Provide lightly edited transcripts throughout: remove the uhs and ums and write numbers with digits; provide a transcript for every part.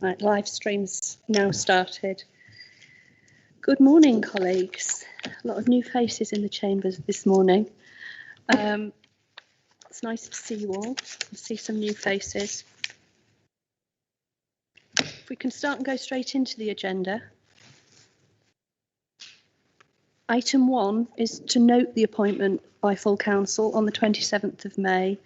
Right, live stream's now started. Good morning, colleagues. A lot of new faces in the chambers this morning. It's nice to see you all, see some new faces. If we can start and go straight into the agenda. Item 1 is to note the appointment by full council on the 27th of May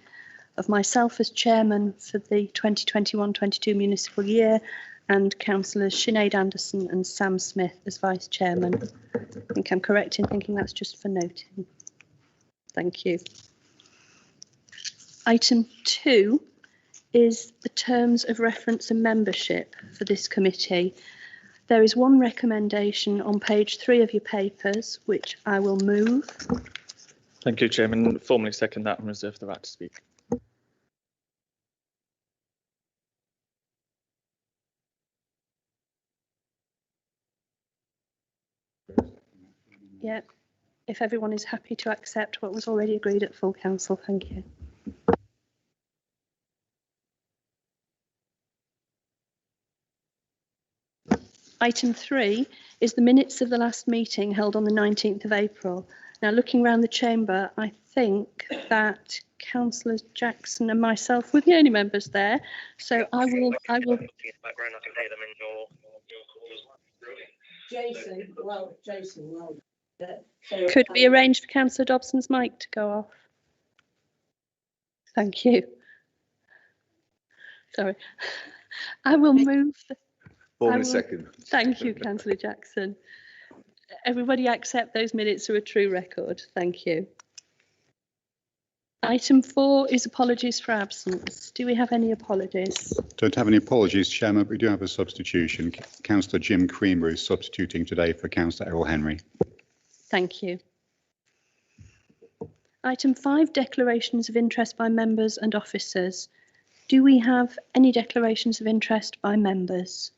of myself as chairman for the 2021-22 municipal year and councillors Sinead Anderson and Sam Smith as vice chairman. I think I'm correct in thinking that's just for noting. Thank you. Item 2 is the terms of reference and membership for this committee. There is one recommendation on page 3 of your papers, which I will move. Thank you, Chairman. Formally second that and reserve the right to speak. Yeah, if everyone is happy to accept what was already agreed at full council, thank you. Item 3 is the minutes of the last meeting held on the 19th of April. Now, looking around the chamber, I think that Councillor Jackson and myself were the only members there. So I will. Jason. Could we arrange for Councillor Dobson's mic to go off? Thank you. Sorry. I will move. Second. Thank you, Councillor Jackson. Everybody accept those minutes are a true record. Thank you. Item 4 is apologies for absence. Do we have any apologies? Don't have any apologies, Chairman, but we do have a substitution. Councillor Jim Creamer is substituting today for Councillor Errol Henry. Thank you. Item 5, declarations of interest by members and officers. Do we have any declarations of interest by members?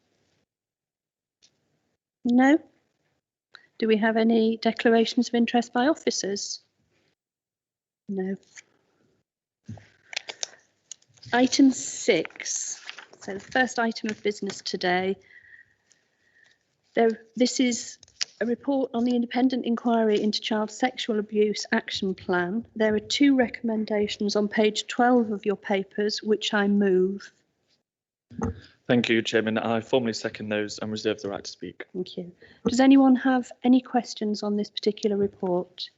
No. Do we have any declarations of interest by officers? No. Item 6. So the first item of business today. This is a report on the independent inquiry into child sexual abuse action plan. There are 2 recommendations on page 12 of your papers, which I move. Thank you, Chairman. I formally second those and reserve the right to speak. Thank you. Does anyone have any questions on this particular report?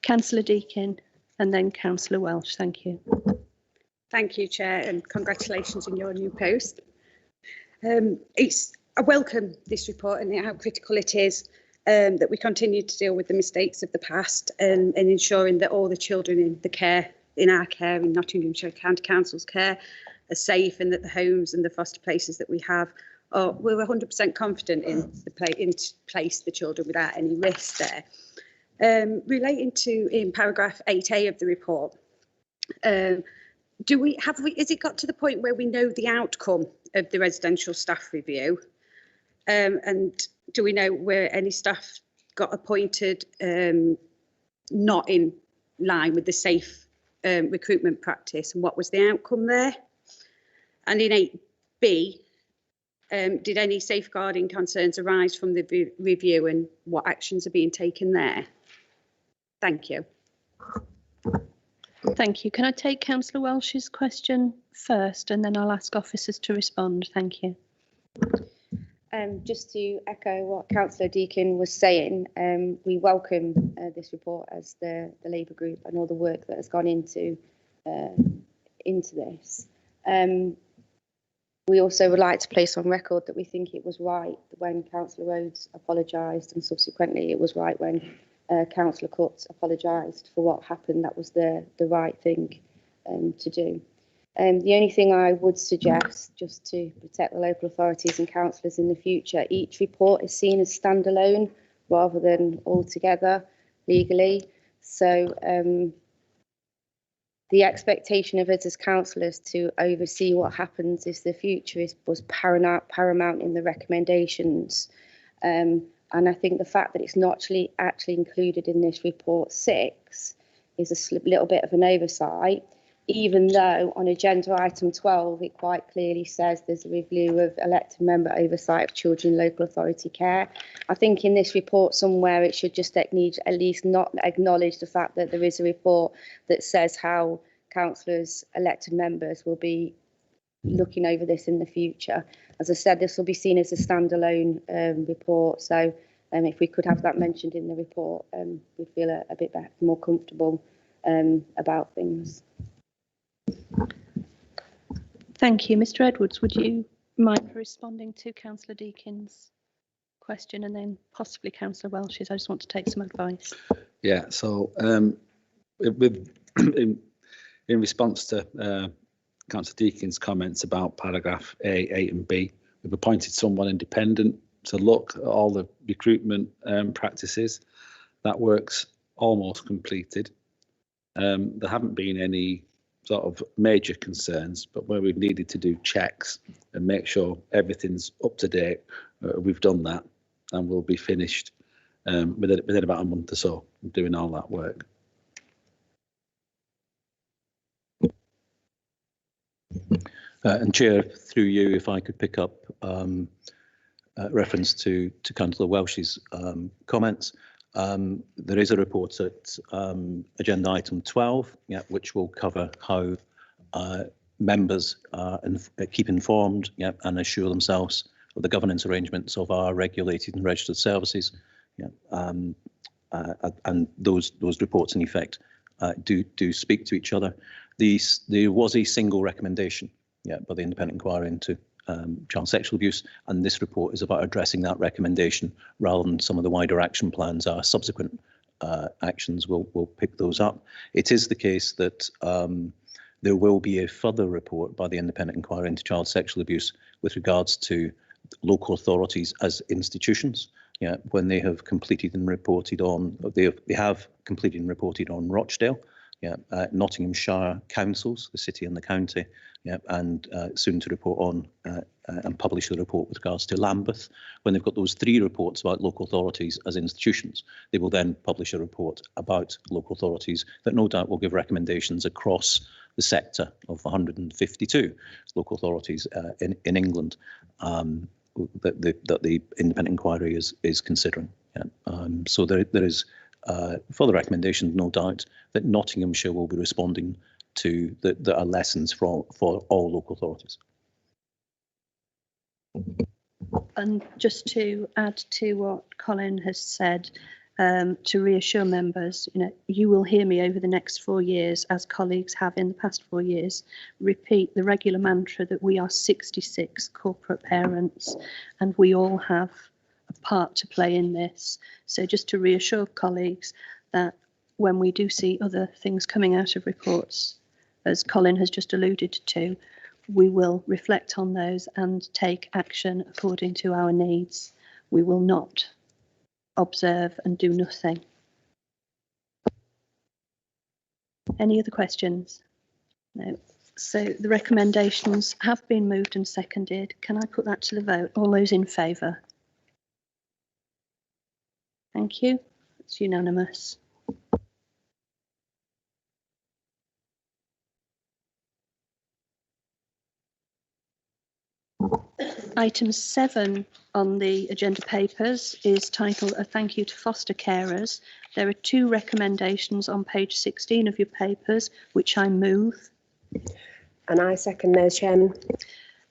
Councillor Deakin and then Councillor Welsh. Thank you. Thank you, Chair, and congratulations on your new post. I welcome this report and how critical it is that we continue to deal with the mistakes of the past and ensuring that all the children in our care, in Nottinghamshire County Council's care, are safe, and that the homes and the foster places that we have we're 100% confident in place the children without any risk there. Relating to in paragraph 8A of the report, has it got to the point where we know the outcome of the residential staff review? And do we know where any staff got appointed not in line with the safe recruitment practice, and what was the outcome there? And in 8B, did any safeguarding concerns arise from the review, and what actions are being taken there? Thank you. Thank you. Can I take Councillor Welsh's question first, and then I'll ask officers to respond? Thank you. Just to echo what Councillor Deakin was saying, we welcome this report as the Labour group and all the work that has gone into this. We also would like to place on record that we think it was right when Councillor Rhodes apologised, and subsequently it was right when Councillor Cutts apologised for what happened. That was the right thing to do. The only thing I would suggest, just to protect the local authorities and councillors in the future, each report is seen as standalone rather than all together legally. So the expectation of us as councillors to oversee what happens if the future was paramount in the recommendations. And I think the fact that it's not actually included in this report 6 is a little bit of an oversight. even though on agenda item 12, it quite clearly says there's a review of elected member oversight of children in local authority care. I think in this report somewhere it should just at least not acknowledge the fact that there is a report that says how councillors, elected members will be looking over this in the future. As I said, this will be seen as a standalone report. So if we could have that mentioned in the report, we'd feel a bit better, more comfortable about things. Thank you. Mr Edwards, would you mind responding to Councillor Deakin's question and then possibly Councillor Welsh's? I just want to take some advice. Yeah, so with in response to Councillor Deakin's comments about paragraph A, 8 and B, we've appointed someone independent to look at all the recruitment practices. That work's almost completed. There haven't been any sort of major concerns, but where we've needed to do checks and make sure everything's up to date, we've done that, and we'll be finished within about a month or so of doing all that work. And Chair, through you, if I could pick up reference to Councillor Welsh's comments. There is a report at agenda item 12, which will cover how members keep informed and assure themselves of the governance arrangements of our regulated and registered services. And those reports, in effect, do speak to each other. There was a single recommendation by the independent inquiry into child sexual abuse, and this report is about addressing that recommendation rather than some of the wider action plans. Our subsequent actions will pick those up. It is the case that there will be a further report by the independent inquiry into child sexual abuse with regards to local authorities as institutions. When they have completed and reported on, they have completed and reported on Rochdale, Nottinghamshire councils, the city and the county, and soon to report on and publish the report with regards to Lambeth. When they've got those 3 reports about local authorities as institutions, they will then publish a report about local authorities that no doubt will give recommendations across the sector of 152 local authorities in England that the independent inquiry is considering. So there is further recommendations, no doubt, that Nottinghamshire will be responding to that are lessons for all local authorities. And just to add to what Colin has said, to reassure members, you will hear me over the next 4 years, as colleagues have in the past 4 years, repeat the regular mantra that we are 66 corporate parents and we all have a part to play in this. So just to reassure colleagues that when we do see other things coming out of reports, as Colin has just alluded to, we will reflect on those and take action according to our needs. We will not observe and do nothing. Any other questions? No. So the recommendations have been moved and seconded. Can I put that to the vote? All those in favour? Thank you. It's unanimous. Item 7 on the agenda papers is titled A Thank You to Foster Carers. There are 2 recommendations on page 16 of your papers, which I move. And I second those, Chairman.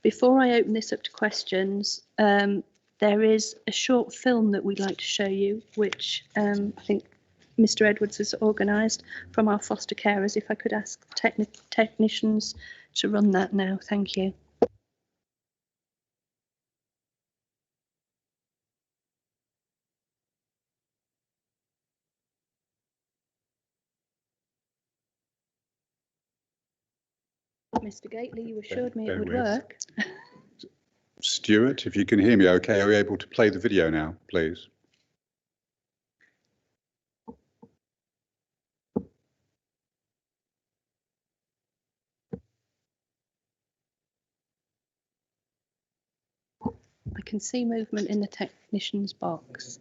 Before I open this up to questions, there is a short film that we'd like to show you, which I think Mr Edwards has organised from our foster carers. If I could ask technicians to run that now, thank you. Mr Gately, you assured me it would work. Stuart, if you can hear me okay, are we able to play the video now, please? I can see movement in the technician's box.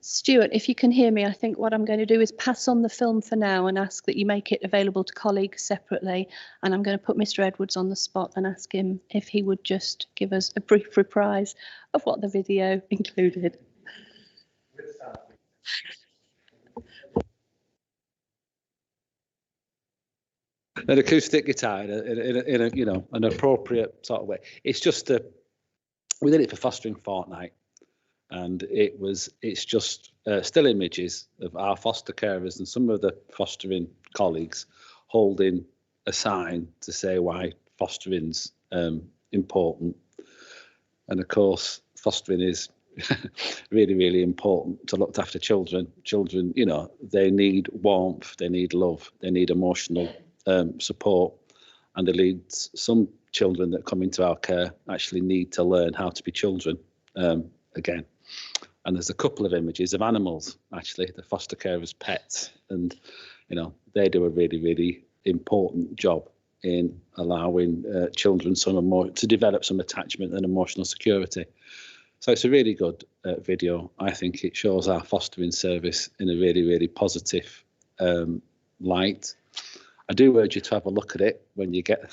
Stuart, if you can hear me, I think what I'm going to do is pass on the film for now and ask that you make it available to colleagues separately. And I'm going to put Mr. Edwards on the spot and ask him if he would just give us a brief reprise of what the video included. An acoustic guitar in a you know, an appropriate sort of way. It's just we did it for Fostering Fortnight, and it's just still images of our foster carers and some of the fostering colleagues holding a sign to say why fostering's important. And of course, fostering is really, really important to look after children. Children, you know, they need warmth, they need love, they need emotional support, and some children that come into our care actually need to learn how to be children again. And there's a couple of images of animals, actually, the foster carers' pets, and you know, they do a really, really important job in allowing children to develop some attachment and emotional security. So it's a really good video. I think it shows our fostering service in a really, really positive light. I do urge you to have a look at it when you get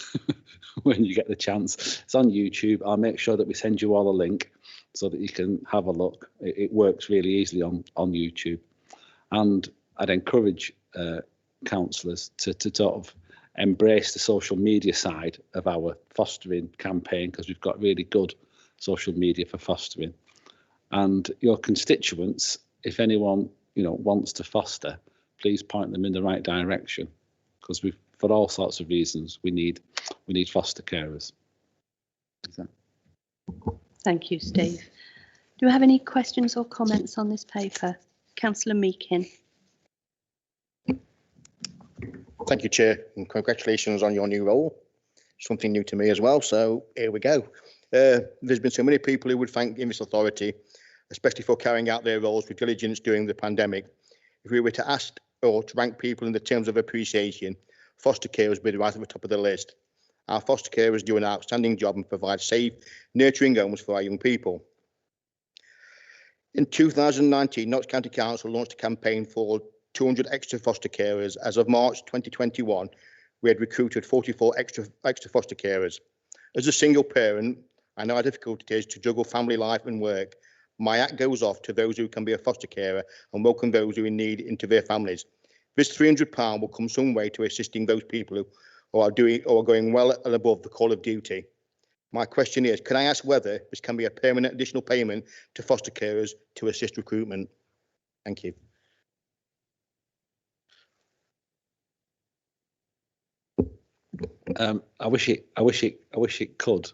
the chance. It's on YouTube. I'll make sure that we send you all a link so that you can have a look. It works really easily on YouTube. And I'd encourage counsellors to sort of embrace the social media side of our fostering campaign, because we've got really good social media for fostering. And your constituents, if anyone wants to foster, please point them in the right direction, because for all sorts of reasons we need foster carers. Thank you, Steve. Do we have any questions or comments on this paper? Councillor Meakin. Thank you, Chair, and congratulations on your new role. Something new to me as well, so here we go. There's been so many people who would thank this authority, especially for carrying out their roles with diligence during the pandemic. If we were to ask or to rank people in the terms of appreciation, foster carers would be right at the top of the list. Our foster carers do an outstanding job and provide safe, nurturing homes for our young people. In 2019, Notts County Council launched a campaign for 200 extra foster carers. As of March 2021, we had recruited 44 extra foster carers. As a single parent, I know how difficult it is to juggle family life and work. My hat goes off to those who can be a foster carer and welcome those who are in need into their families. This £300 will come some way to assisting those people who are going well and above the call of duty. My question is, can I ask whether this can be a permanent additional payment to foster carers to assist recruitment? Thank you. I wish it could.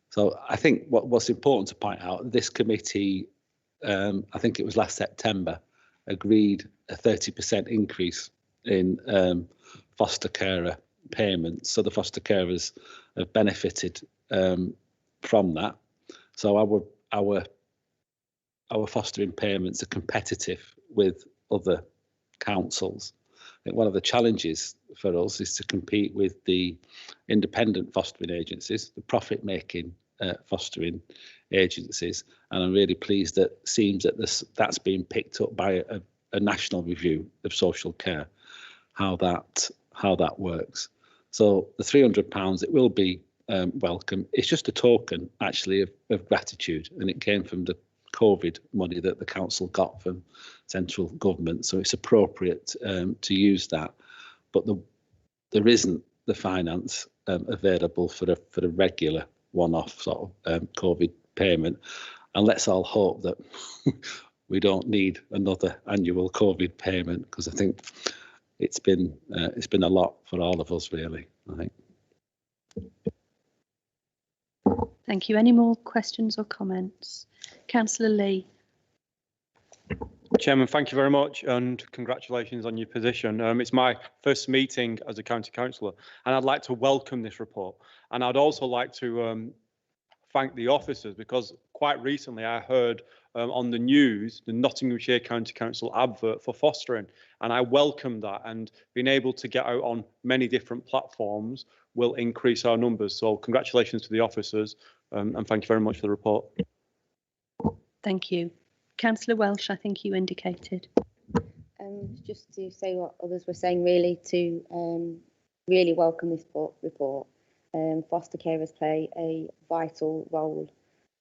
So I think what's important to point out, this committee, I think it was last September, agreed a 30% increase in foster carer payments. So the foster carers have benefited from that. So our fostering payments are competitive with other councils. I think one of the challenges for us is to compete with the independent fostering agencies, the profit-making fostering agencies, and I'm really pleased that it seems that that's being picked up by a national review of social care, how that works. So the £300, it will be welcome. It's just a token, actually, of gratitude, and it came from the COVID money that the council got from central government, so it's appropriate to use that. But there isn't the finance available for a regular one-off sort of COVID payment, and let's all hope that we don't need another annual COVID payment, because I think it's been a lot for all of us, really. I think. Thank you. Any more questions or comments? Councillor Lee. Chairman, thank you very much, and congratulations on your position. It's my first meeting as a county councillor, and I'd like to welcome this report. And I'd also like to thank the officers, because quite recently I heard on the news the Nottinghamshire County Council advert for fostering, and I welcome that, and being able to get out on many different platforms will increase our numbers. So congratulations to the officers, and thank you very much for the report. Thank you. Councillor Welsh, I think you indicated. Just to say what others were saying, really, to really welcome this report. Foster carers play a vital role,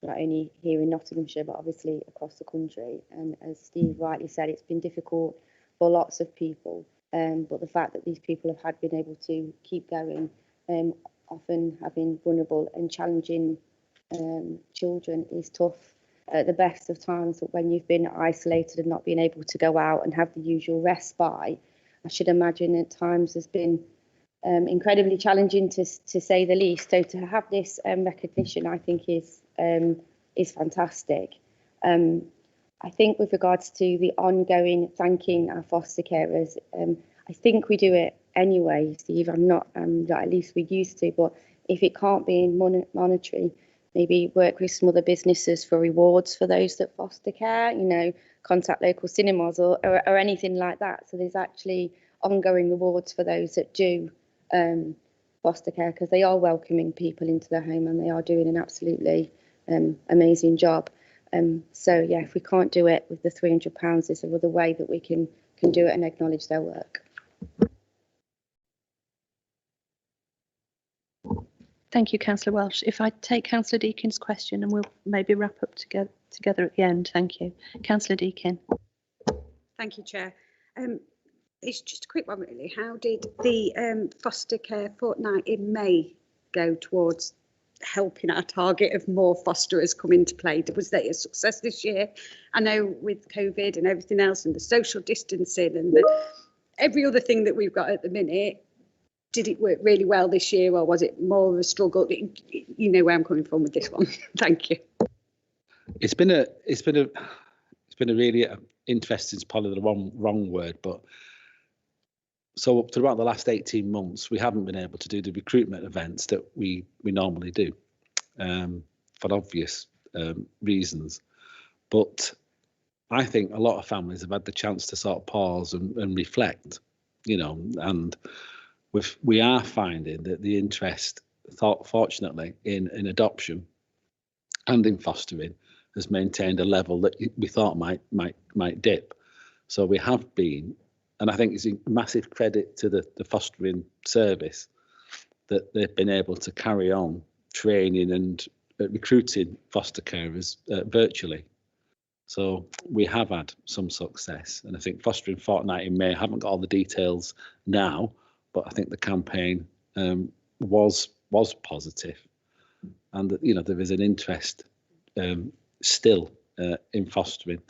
not only here in Nottinghamshire, but obviously across the country. And as Steve rightly said, it's been difficult for lots of people. But the fact that these people have been able to keep going, often having vulnerable and challenging children, is tough at the best of times. But when you've been isolated and not being able to go out and have the usual respite, I should imagine at times has been incredibly challenging to say the least. So to have this recognition, I think is fantastic. I think with regards to the ongoing thanking our foster carers, I think we do it anyway, Steve. I'm not, at least we used to, but if it can't be monetary, maybe work with some other businesses for rewards for those that foster care, you know, contact local cinemas or anything like that. So there's actually ongoing rewards for those that do foster care, because they are welcoming people into their home and they are doing an absolutely amazing job. So yeah, if we can't do it with the £300, there's another way that we can do it and acknowledge their work. Thank you, Councillor Welsh. If I take Councillor Deakin's question and we'll maybe wrap up together at the end. Thank you. Councillor Deakin. Thank you, Chair. It's just a quick one, really. How did the foster care fortnight in May go towards helping our target of more fosterers come into play? Was that a success this year? I know with COVID and everything else and the social distancing and every other thing that we've got at the minute, did it work really well this year, or was it more of a struggle? You know where I'm coming from with this one. Thank you. It's been a really interesting, it's probably the wrong word, but so throughout the last 18 months, we haven't been able to do the recruitment events that we normally do, for obvious reasons. But I think a lot of families have had the chance to sort of pause and reflect, you know, and we are finding that the interest, fortunately, in adoption and in fostering has maintained a level that we thought might dip. So we have been, and I think it's a massive credit to the fostering service that they've been able to carry on training and recruiting foster carers virtually. So we have had some success, and I think Fostering Fortnight in May, I haven't got all the details now, but I think the campaign was positive, and you know there is an interest still in fostering,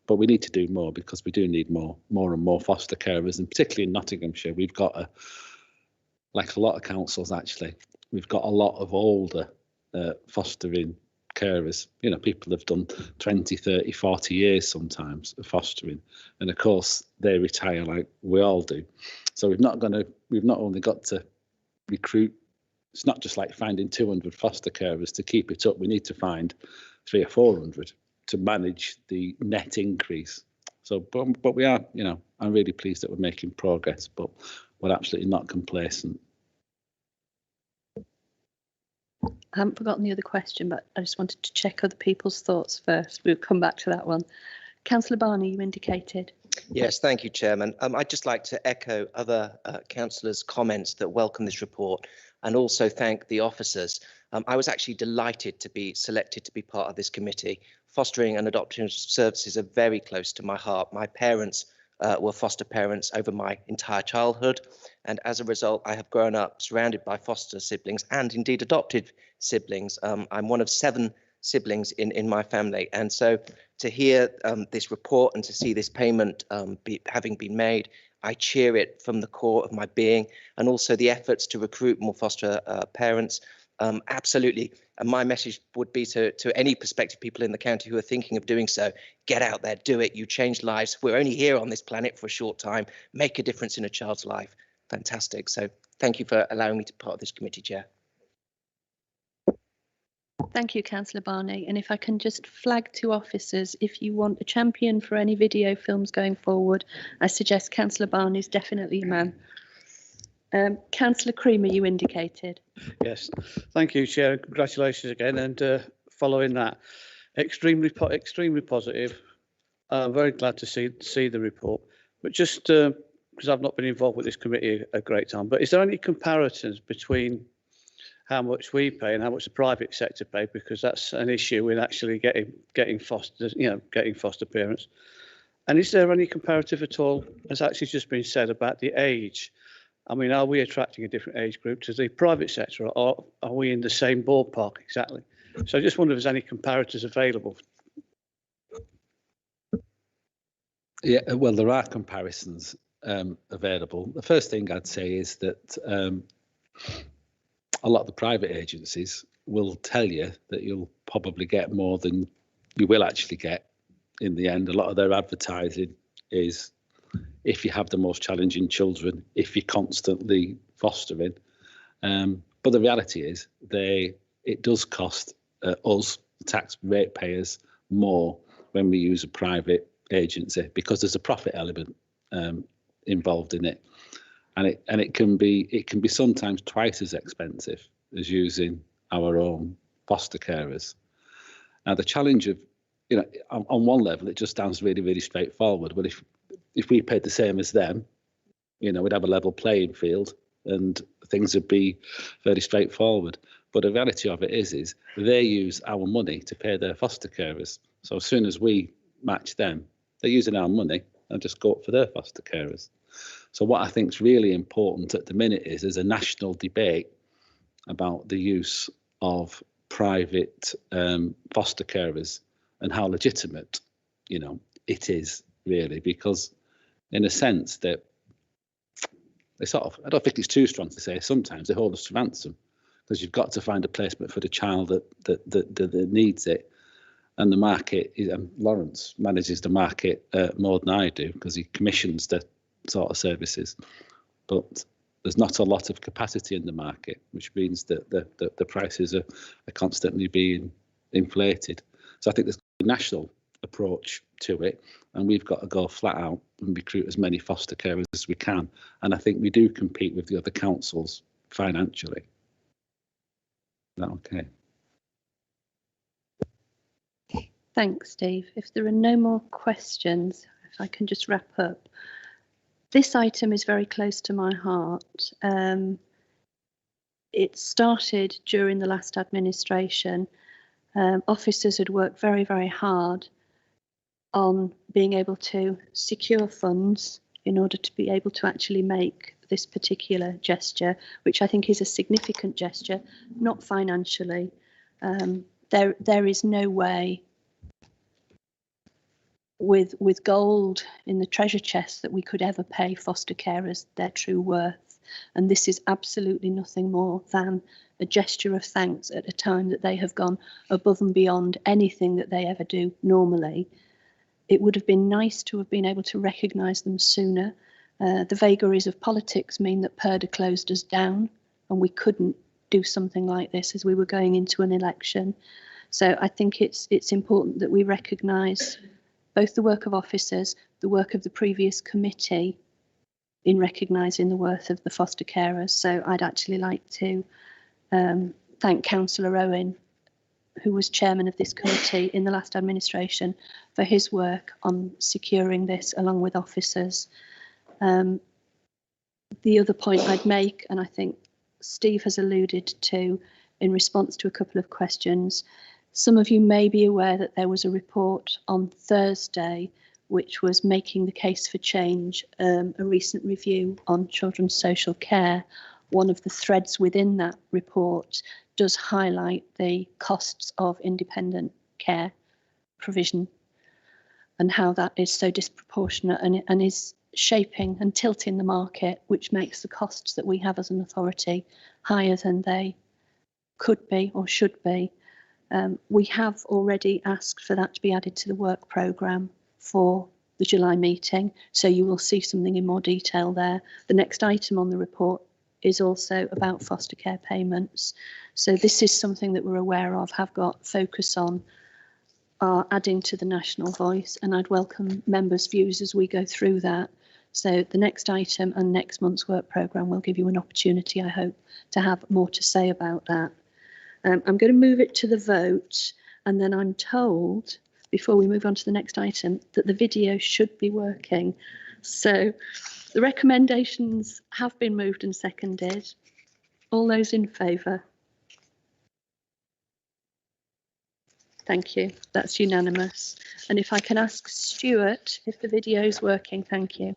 but we need to do more, because we do need more and more foster carers, and particularly in Nottinghamshire, we've got like a lot of councils actually, we've got a lot of older fostering carers. You know, people have done 20, 30, 40 years sometimes of fostering, and of course they retire like we all do. So we've not only got to recruit, it's not just like finding 200 foster carers to keep it up, we need to find 300 or 400 to manage the net increase. So but we are, you know, I'm really pleased that we're making progress, but we're absolutely not complacent. I haven't forgotten the other question, but I just wanted to check other people's thoughts first. We'll come back to that one. Councillor Barney, you indicated. Yes, thank you, Chairman. I'd just like to echo other councillors' comments that welcome this report, and also thank the officers. I was actually delighted to be selected to be part of this committee. Fostering and adoption services are very close to my heart. My parents were foster parents over my entire childhood, and as a result, I have grown up surrounded by foster siblings and indeed adopted siblings. I'm one of 7 siblings in my family, and so to hear this report and to see this payment having been made, I cheer it from the core of my being, and also the efforts to recruit more foster parents. Absolutely, and my message would be to any prospective people in the county who are thinking of doing so: get out there, do it. You change lives. We're only here on this planet for a short time. Make a difference in a child's life. Fantastic. So thank you for allowing me to be part of this committee, Chair. Thank you, Councillor Barney. And if I can just flag to officers, if you want a champion for any video films going forward, I suggest Councillor Barney is definitely a man. Councillor Creamer, you indicated. Yes, thank you, Chair. Congratulations again. And following that, extremely positive. I'm very glad to see the report, but just because I've not been involved with this committee a great time, but is there any comparisons between how much we pay and how much the private sector pay? Because that's an issue in actually getting foster parents. And is there any comparative at all, as actually just been said, about the age? I mean, are we attracting a different age group to the private sector, or are we in the same ballpark exactly? So I just wonder if there's any comparators available. Yeah, well, there are comparisons available. The first thing I'd say is that a lot of the private agencies will tell you that you'll probably get more than you will actually get in the end. A lot of their advertising is if you have the most challenging children, if you're constantly fostering. But the reality is it does cost us, tax ratepayers, more when we use a private agency, because there's a profit element involved in it, and it can be sometimes twice as expensive as using our own foster carers. Now the challenge of, on one level it just sounds really, really straightforward. Well, if we paid the same as them, we'd have a level playing field and things would be very straightforward. But the reality of it is they use our money to pay their foster carers. So as soon as we match them, they're using our money and just go up for their foster carers. So what I think is really important at the minute is there's a national debate about the use of private foster carers and how legitimate, it is really, because in a sense that they sort of, I don't think it's too strong to say, sometimes they hold us to ransom, because you've got to find a placement for the child that needs it. And the market, Lawrence manages the market more than I do, because he commissions the sort of services. But there's not a lot of capacity in the market, which means that the prices are constantly being inflated. So I think there's a national approach to it, and we've got to go flat out and recruit as many foster carers as we can. And I think we do compete with the other councils financially. Is that okay? Thanks, Steve. If there are no more questions, if I can just wrap up. This item is very close to my heart. It started during the last administration. Officers had worked very, very hard on being able to secure funds in order to be able to actually make this particular gesture, which I think is a significant gesture, not financially. There is no way with gold in the treasure chest that we could ever pay foster carers their true worth. And this is absolutely nothing more than a gesture of thanks at a time that they have gone above and beyond anything that they ever do normally. It would have been nice to have been able to recognise them sooner. The vagaries of politics mean that Purdah closed us down, and we couldn't do something like this as we were going into an election. So I think it's important that we recognise both the work of officers, the work of the previous committee in recognising the worth of the foster carers. So I'd actually like to thank Councillor Owen, who was chairman of this committee in the last administration, for his work on securing this along with officers. The other point I'd make, and I think Steve has alluded to in response to a couple of questions, some of you may be aware that there was a report on Thursday which was making the case for change, a recent review on children's social care. One of the threads within that report does highlight the costs of independent care provision and how that is so disproportionate and is shaping and tilting the market, which makes the costs that we have as an authority higher than they could be or should be. We have already asked for that to be added to the work programme for the July meeting, so you will see something in more detail there. The next item on the report is also about foster care payments. So this is something that we're aware of, have got focus on, are adding to the national voice, and I'd welcome members' views as we go through that. So the next item and next month's work programme will give you an opportunity, I hope, to have more to say about that. I'm going to move it to the vote, and then I'm told before we move on to the next item, that the video should be working. So the recommendations have been moved and seconded. All those in favour? Thank you. That's unanimous. And if I can ask Stuart if the video is working, thank you.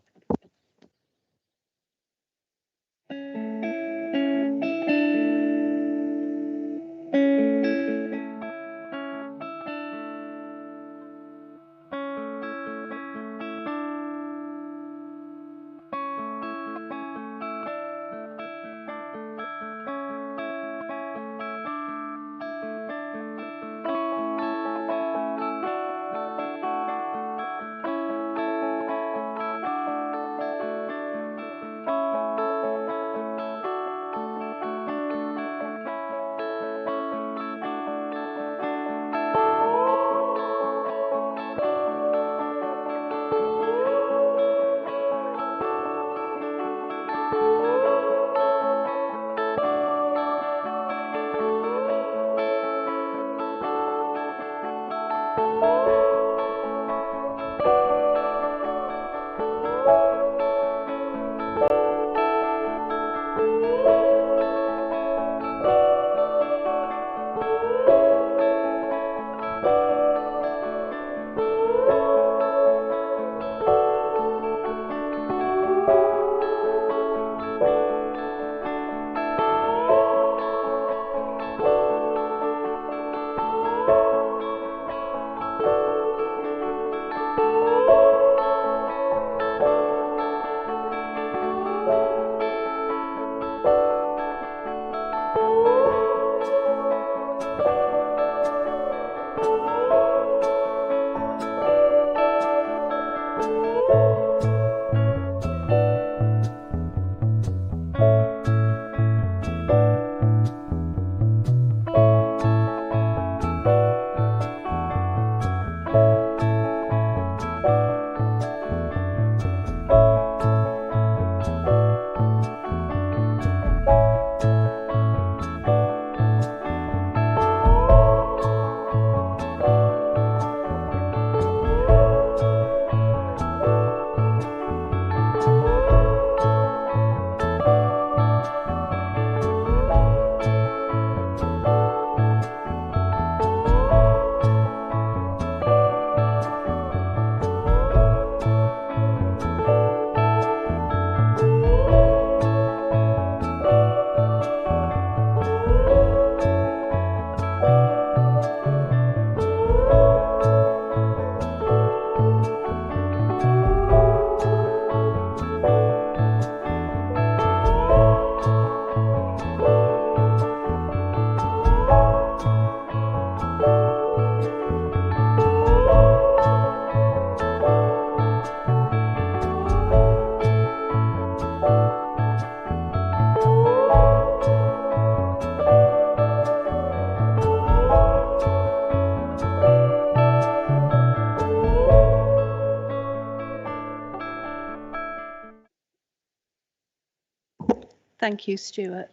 Thank you, Stuart.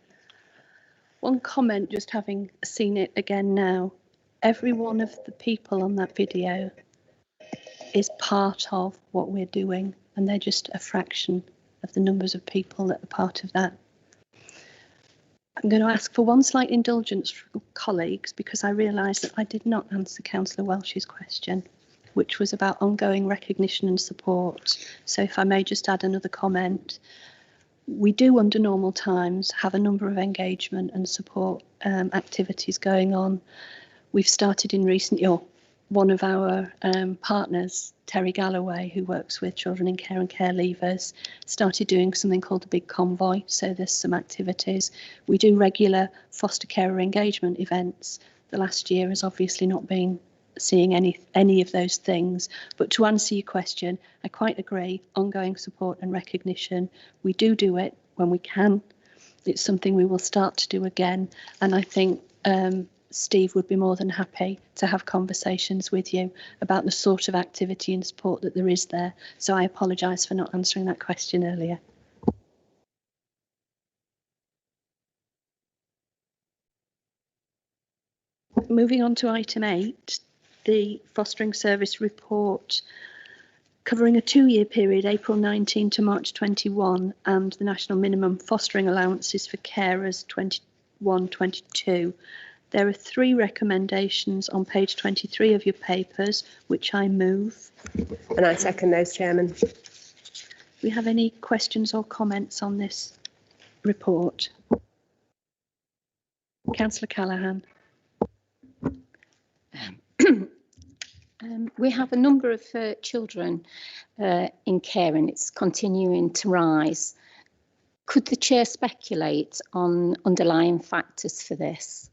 One comment, just having seen it again now. Every one of the people on that video is part of what we're doing, and they're just a fraction of the numbers of people that are part of that. I'm going to ask for one slight indulgence from colleagues, because I realise that I did not answer Councillor Welsh's question, which was about ongoing recognition and support. So if I may just add another comment. We do, under normal times, have a number of engagement and support activities going on. We've started in recent years. One of our partners, Terry Galloway, who works with children in care and care leavers, started doing something called the Big Convoy. So there's some activities. We do regular foster carer engagement events. The last year has obviously not been seeing any of those things. But to answer your question, I quite agree, ongoing support and recognition. We do it when we can. It's something we will start to do again. And I think Steve would be more than happy to have conversations with you about the sort of activity and support that there is there. So I apologise for not answering that question earlier. Moving on to item 8. the fostering service report covering a 2-year period, April 19 to March 21, and the national minimum fostering allowances for carers 21-22. There are 3 recommendations on page 23 of your papers, which I move. And I second those, Chairman. Do we have any questions or comments on this report? Councillor Callaghan. We have a number of children in care and it's continuing to rise. Could the chair speculate on underlying factors for this?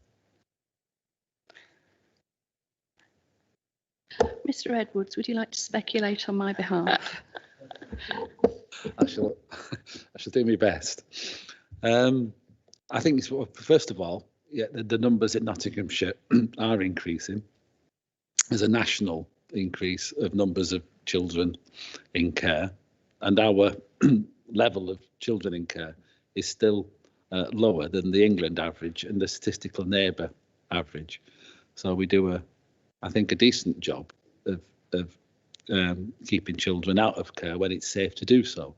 Mr. Edwards, would you like to speculate on my behalf? I shall do my best. I think it's, first of all, yeah, the numbers in Nottinghamshire are increasing. There's a national increase of numbers of children in care, and our level of children in care is still lower than the England average and the statistical neighbour average. So we do I think a decent job of keeping children out of care when it's safe to do so.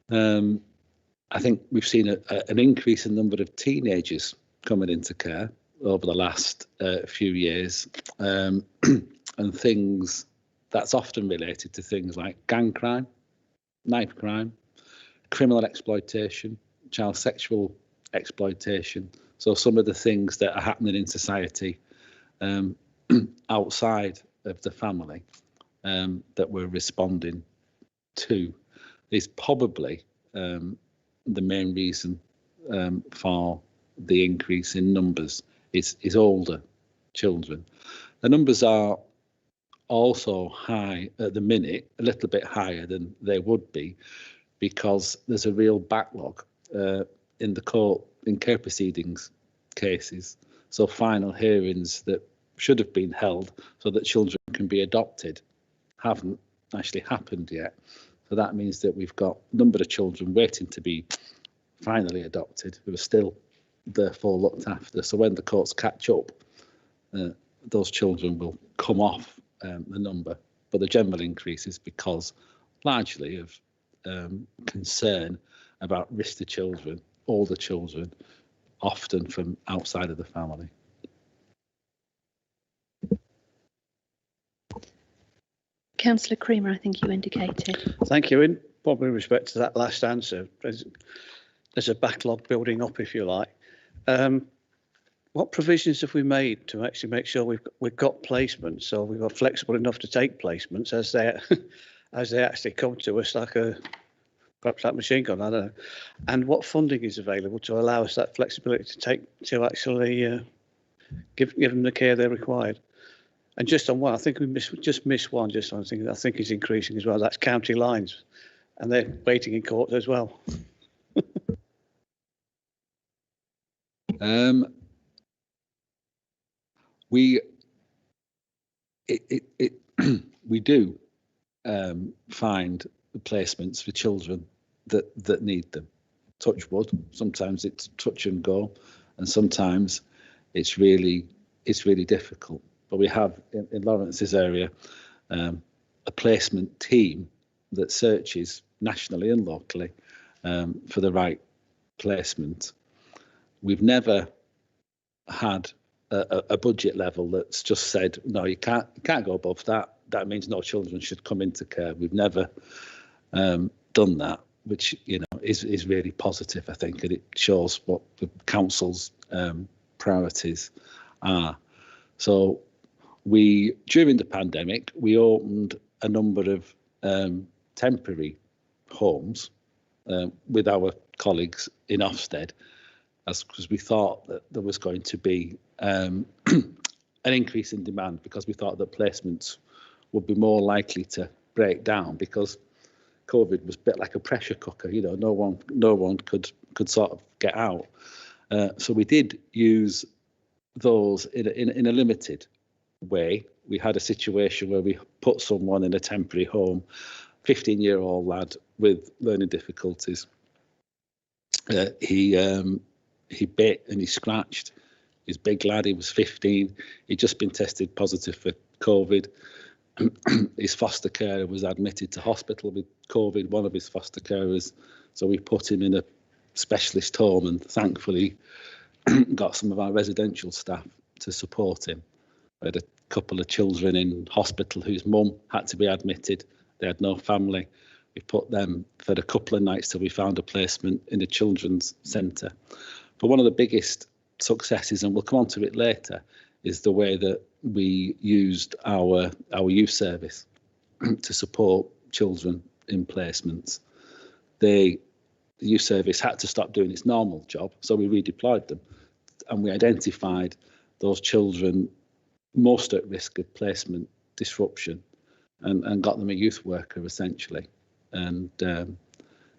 I think we've seen an increase in the number of teenagers coming into care over the last few years, and things that's often related to things like gang crime, knife crime, criminal exploitation, child sexual exploitation. So some of the things that are happening in society outside of the family that we're responding to is probably the main reason for the increase in numbers is older children. The numbers are also high at the minute, a little bit higher than they would be, because there's a real backlog in the court, in care proceedings cases. So final hearings that should have been held so that children can be adopted haven't actually happened yet. So that means that we've got a number of children waiting to be finally adopted who are still therefore looked after. So when the courts catch up, those children will come off the number. But the general increase is because largely of concern about risk to children, older children, often from outside of the family. Councillor Creamer, I think you indicated. Thank you. In probably respect to that last answer, there's a backlog building up, if you like. What provisions have we made to actually make sure we've got placements, so we've got flexible enough to take placements as they actually come to us, like perhaps that machine gun, I don't know. And what funding is available to allow us that flexibility to actually give them the care they're required? And just on one, I think we just missed one. Just on thing I think is increasing as well. That's county lines, and they're waiting in court as well. We do find placements for children that need them. Touch wood. Sometimes it's touch and go, and sometimes it's really difficult. But we have in Lawrence's area a placement team that searches nationally and locally for the right placement. We've never had a budget level that's just said, no, you can't go above that. That means no children should come into care. We've never done that, which is really positive, I think, and it shows what the council's priorities are. So during the pandemic, we opened a number of temporary homes with our colleagues in Ofsted, because we thought that there was going to be an increase in demand, because we thought that placements would be more likely to break down, because COVID was a bit like a pressure cooker. No one could sort of get out. So we did use those in a limited way. We had a situation where we put someone in a temporary home, 15-year-old lad with learning difficulties. He bit and he scratched He's a big lad. He was 15. He'd just been tested positive for COVID. His foster carer was admitted to hospital with COVID, one of his foster carers. So we put him in a specialist home, and thankfully got some of our residential staff to support him. We had a couple of children in hospital whose mum had to be admitted. They had no family. We put them for a couple of nights till we found a placement in a children's centre. But one of the biggest successes, and we'll come on to it later, is the way that we used our youth service to support children in placements. The youth service had to stop doing its normal job, so we redeployed them, and we identified those children most at risk of placement disruption, and got them a youth worker essentially. And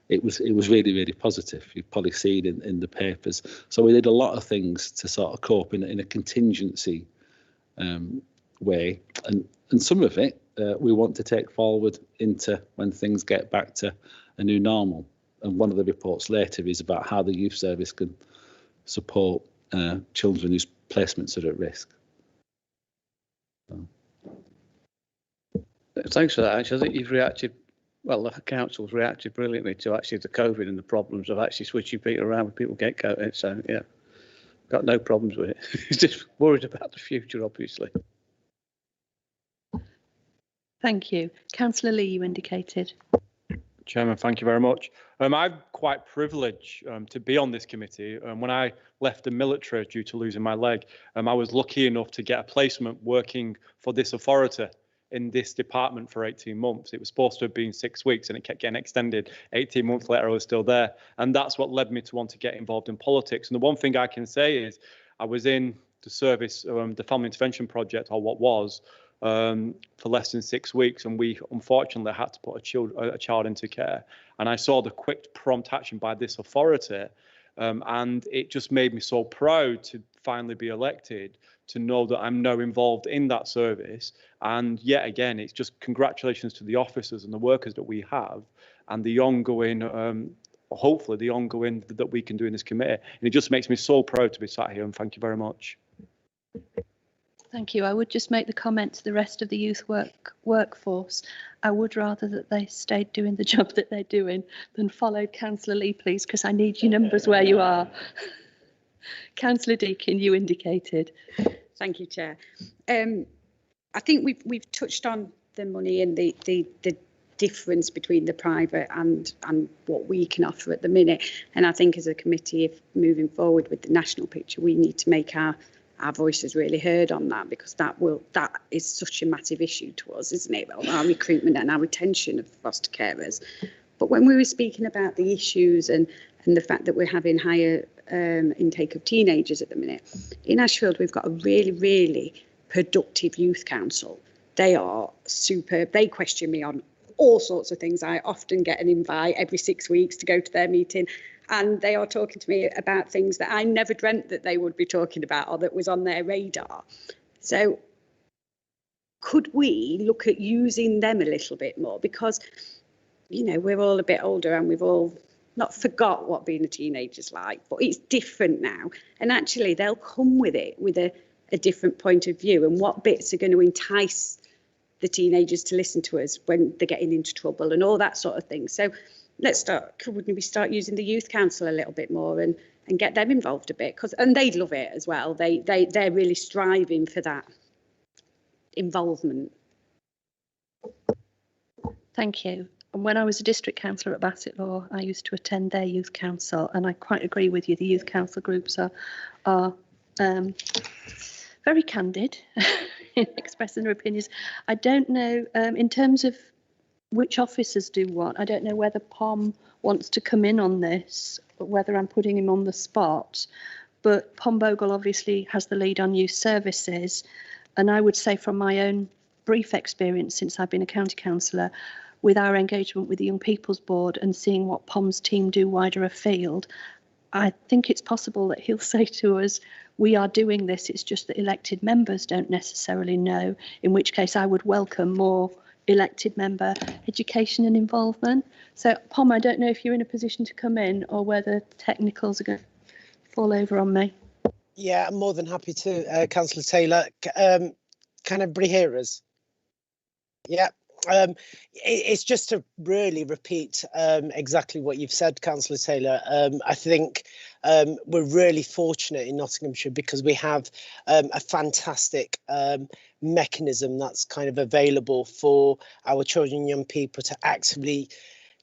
it was really, really positive. You've probably seen in the papers. So we did a lot of things to sort of cope in a contingency way, and some of it we want to take forward into when things get back to a new normal. And one of the reports later is about how the youth service can support children whose placements are at risk. So. Thanks for that. Actually, I think you've reacted, well, the council's reacted brilliantly to actually the COVID and the problems of actually switching people around when people get COVID. So, yeah, got no problems with it. Just worried about the future, obviously. Thank you. Councillor Lee, you indicated. Chairman, thank you very much. I'm quite privileged to be on this committee. When I left the military due to losing my leg, I was lucky enough to get a placement working for this authority in this department for 18 months. It was supposed to have been 6 weeks and it kept getting extended. 18 months later, I was still there. And that's what led me to want to get involved in politics. And the one thing I can say is I was in the service, the Family Intervention Project, or what was, for less than 6 weeks, and we unfortunately had to put a child into care. And I saw the quick, prompt action by this authority, and it just made me so proud to finally be elected, to know that I'm now involved in that service. And yet again, it's just congratulations to the officers and the workers that we have, and the ongoing, hopefully the ongoing that we can do in this committee. And it just makes me so proud to be sat here, and thank you very much. Thank you. I would just make the comment to the rest of the youth workforce. I would rather that they stayed doing the job that they're doing than followed Councillor Lee, please, because I need your numbers where you are. Councillor Deakin, you indicated. Thank you, Chair. I think we've touched on the money and the difference between the private and what we can offer at the minute. And I think as a committee, if moving forward with the national picture, we need to make our voices really heard on that, because that is such a massive issue to us, isn't it? Our recruitment and our retention of foster carers. But when we were speaking about the issues and the fact that we're having higher intake of teenagers at the minute, in Ashfield we've got a really, really productive youth council. They are superb. They question me on all sorts of things. I often get an invite every 6 weeks to go to their meeting, and they are talking to me about things that I never dreamt that they would be talking about or that was on their radar. So could we look at using them a little bit more? Because, you know, we're all a bit older and we've all not forgot what being a teenager's like, but it's different now. And actually they'll come with it with a different point of view, and what bits are going to entice the teenagers to listen to us when they're getting into trouble and all that sort of thing. So could we start using the youth council a little bit more and get them involved a bit? And they'd love it as well. They're really striving for that involvement. Thank you. And when I was a district councillor at Bassetlaw, I used to attend their youth council, and I quite agree with you. The youth council groups are very candid in expressing their opinions. I don't know, in terms of which officers do what, I don't know whether POM wants to come in on this, but whether I'm putting him on the spot. But POM Bogle obviously has the lead on youth services. And I would say from my own brief experience since I've been a county councillor, with our engagement with the Young People's Board and seeing what POM's team do wider afield, I think it's possible that he'll say to us, we are doing this, it's just that elected members don't necessarily know, in which case I would welcome more elected member education and involvement. So POM, I don't know if you're in a position to come in or whether technicals are going to fall over on me. Yeah, I'm more than happy to, Councillor Taylor. Can everybody hear us? Yeah. It's just to really repeat exactly what you've said, Councillor Taylor. I think we're really fortunate in Nottinghamshire because we have a fantastic mechanism that's kind of available for our children and young people to actively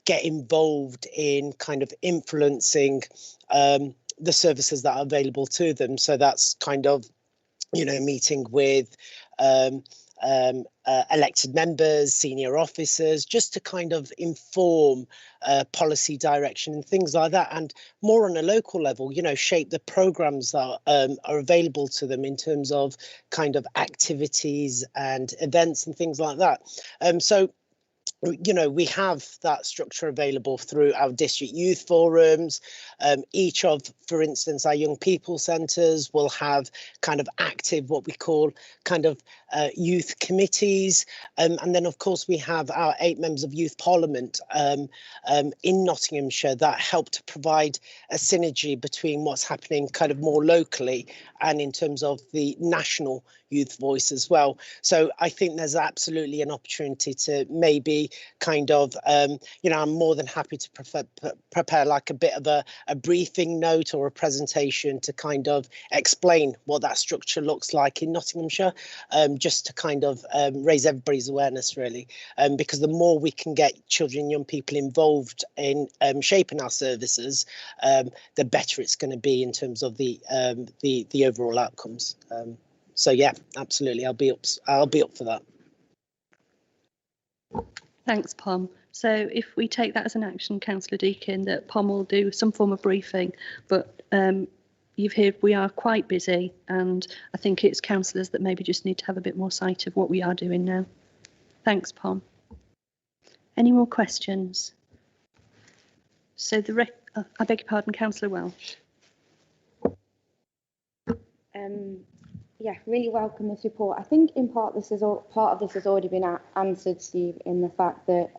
get involved in kind of influencing the services that are available to them. So that's kind of, you know, meeting with elected members, senior officers, just to kind of inform policy direction and things like that, and more on a local level, you know, shape the programs that are available to them in terms of kind of activities and events and things like that. So, you know, we have that structure available through our district youth forums. Each of, for instance, our young people centres will have kind of active, what we call kind of youth committees. And then, of course, we have our 8 members of Youth Parliament in Nottinghamshire that help to provide a synergy between what's happening kind of more locally and in terms of the national youth voice as well. So I think there's absolutely an opportunity to maybe kind of, you know, I'm more than happy to prepare like a bit of a briefing note or a presentation to kind of explain what that structure looks like in Nottinghamshire, just to kind of raise everybody's awareness really, because the more we can get children and young people involved in shaping our services, the better it's going to be in terms of the overall outcomes. So yeah, absolutely, I'll be up for that. Thanks, Pom. So if we take that as an action, Councillor Deakin, that Pom will do some form of briefing, but you've heard we are quite busy, and I think it's councillors that maybe just need to have a bit more sight of what we are doing now. Thanks, Pom. Any more questions? So I beg your pardon, Councillor Welsh. Yeah, really welcome this report. I think in part this has already been answered, Steve, in the fact that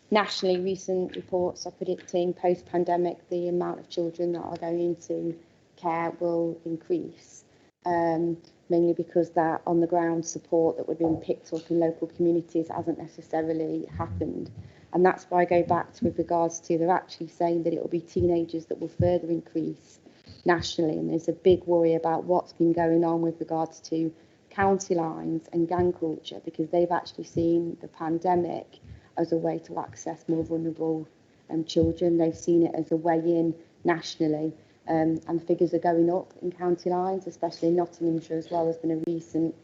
nationally recent reports are predicting post-pandemic the amount of children that are going into care will increase, mainly because that on the ground support that would have been picked up in local communities hasn't necessarily happened. And that's why I go back to with regards to they're actually saying that it will be teenagers that will further increase nationally, and there's a big worry about what's been going on with regards to county lines and gang culture, because they've actually seen the pandemic as a way to access more vulnerable children. They've seen it as a way in nationally, and figures are going up in county lines, especially in Nottinghamshire as well. There's been a recent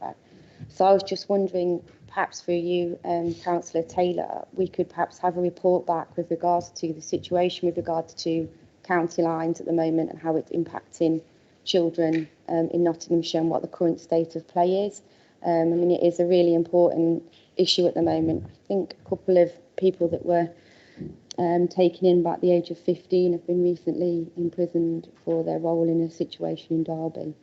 so I was just wondering, perhaps for you, Councillor Taylor, we could perhaps have a report back with regards to the situation with regards to county lines at the moment and how it's impacting children in Nottinghamshire and what the current state of play is. I mean, it is a really important issue at the moment. I think a couple of people that were taken in by the age of 15 have been recently imprisoned for their role in a situation in Derby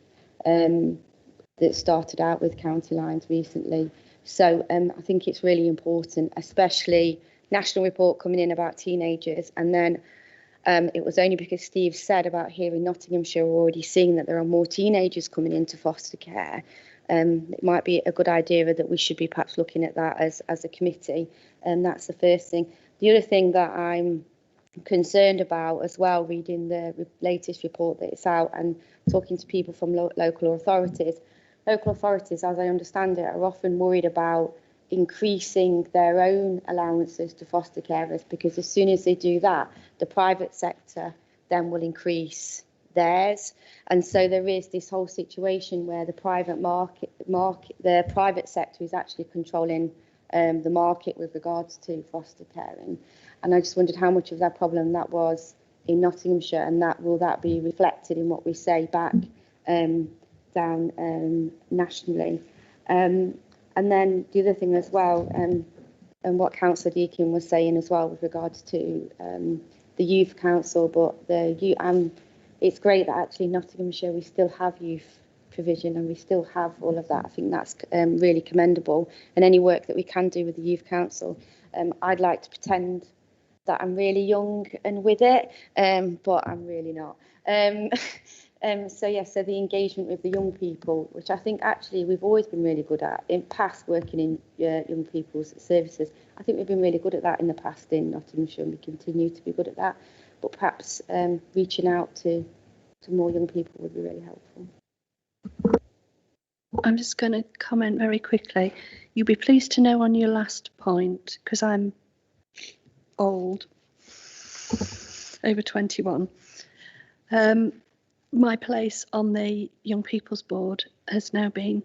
that started out with county lines recently. So I think it's really important, especially national report coming in about teenagers, and then it was only because Steve said about here in Nottinghamshire we're already seeing that there are more teenagers coming into foster care. It might be a good idea that we should be perhaps looking at that as a committee, and that's the first thing. The other thing that I'm concerned about as well, reading the latest report that it's out and talking to people from local authorities, as I understand it, are often worried about increasing their own allowances to foster carers, because as soon as they do that, the private sector then will increase theirs, and so there is this whole situation where the the private sector is actually controlling the market with regards to foster caring. And I just wondered how much of that problem that was in Nottinghamshire, and will that be reflected in what we say back down nationally. And then the other thing as well, and what Councillor Deakin was saying as well with regards to the Youth Council, but it's great that actually in Nottinghamshire we still have youth provision and we still have all of that. I think that's really commendable, and any work that we can do with the Youth Council. I'd like to pretend that I'm really young and with it, but I'm really not. So the engagement with the young people, which I think actually we've always been really good at in past working in young people's services. I think we've been really good at that in the past in Nottinghamshire, and we continue to be good at that. But perhaps reaching out to more young people would be really helpful. I'm just going to comment very quickly. You'll be pleased to know on your last point, because I'm old, over 21. My place on the Young People's Board has now been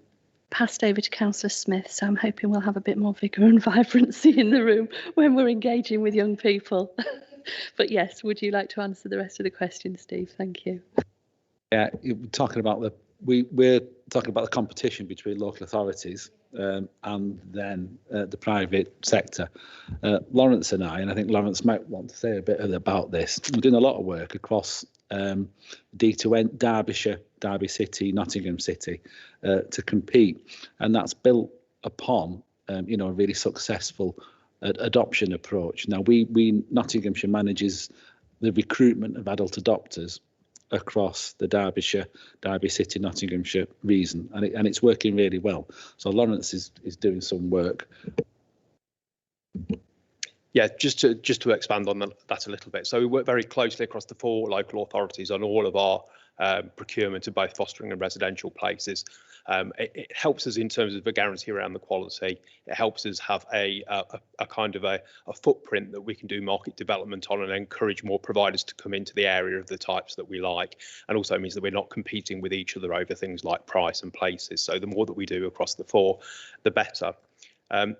passed over to Councillor Smith, so I'm hoping we'll have a bit more vigour and vibrancy in the room when we're engaging with young people. But yes, would you like to answer the rest of the question, Steve? Thank you. Yeah, we're talking about the competition between local authorities and then the private sector. Lawrence and I think Lawrence might want to say a bit about this. We're doing a lot of work across D2N, Derbyshire, Derby City, Nottingham City to compete, and that's built upon a really successful adoption approach. Now we Nottinghamshire manages the recruitment of adult adopters across the Derbyshire, Derby City, Nottinghamshire region, and it's working really well. So Lawrence is doing some work. Yeah, just to expand on that a little bit. So we work very closely across the 4 local authorities on all of our procurement of both fostering and residential places. It helps us in terms of a guarantee around the quality. It helps us have a kind of a footprint that we can do market development on and encourage more providers to come into the area of the types that we like. And also means that we're not competing with each other over things like price and places. So the more that we do across the 4, the better.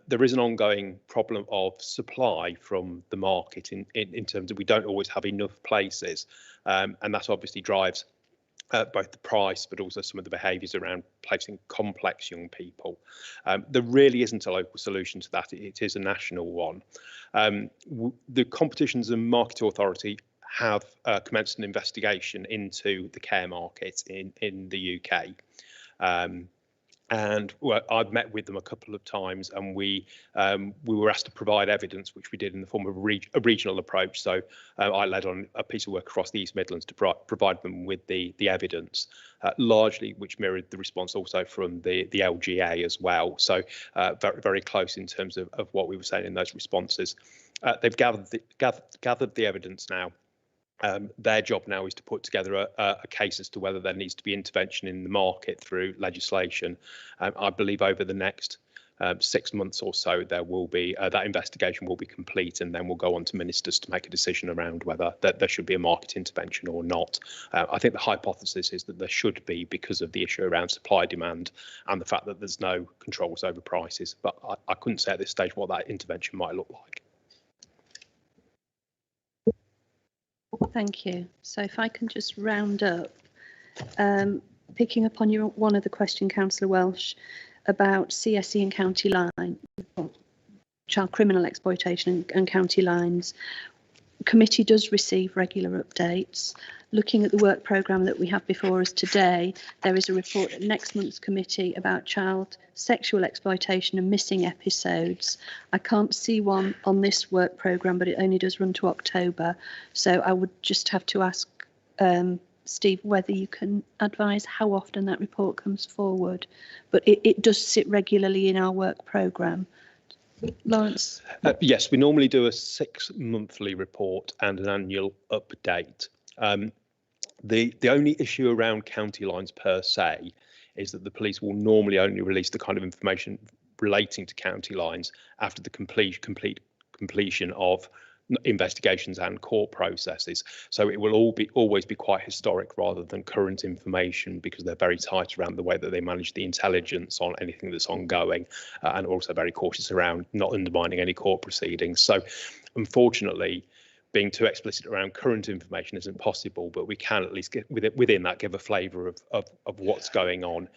There is an ongoing problem of supply from the market in terms of we don't always have enough places, and that obviously drives both the price but also some of the behaviours around placing complex young people. There really isn't a local solution to that. It is a national one. The Competitions and Market Authority have commenced an investigation into the care market in the UK. And I've met with them a couple of times, and we were asked to provide evidence, which we did in the form of a regional approach. So I led on a piece of work across the East Midlands to provide them with the evidence, largely which mirrored the response also from the LGA as well. So very, very close in terms of what we were saying in those responses. They've gathered the evidence now. Their job now is to put together a case as to whether there needs to be intervention in the market through legislation. I believe over the next 6 months or so, there will be that investigation will be complete, and then we'll go on to ministers to make a decision around whether there should be a market intervention or not. I think the hypothesis is that there should be, because of the issue around supply demand and the fact that there's no controls over prices. But I couldn't say at this stage what that intervention might look like. Thank you. So if I can just round up, picking up on one of the question, Councillor Welsh, about CSE and county line, child criminal exploitation and county lines. Committee does receive regular updates. Looking at the work programme that we have before us today, there is a report at next month's committee about child sexual exploitation and missing episodes. I can't see one on this work programme, but it only does run to October. So I would just have to ask Steve whether you can advise how often that report comes forward. But it does sit regularly in our work programme. Lawrence? Yes, we normally do a 6 monthly report and an annual update. The only issue around county lines per se is that the police will normally only release the kind of information relating to county lines after the completion of investigations and court processes. So it will always be quite historic rather than current information, because they're very tight around the way that they manage the intelligence on anything that's ongoing, and also very cautious around not undermining any court proceedings. So unfortunately, being too explicit around current information isn't possible, but we can at least get within that give a flavour of what's going on.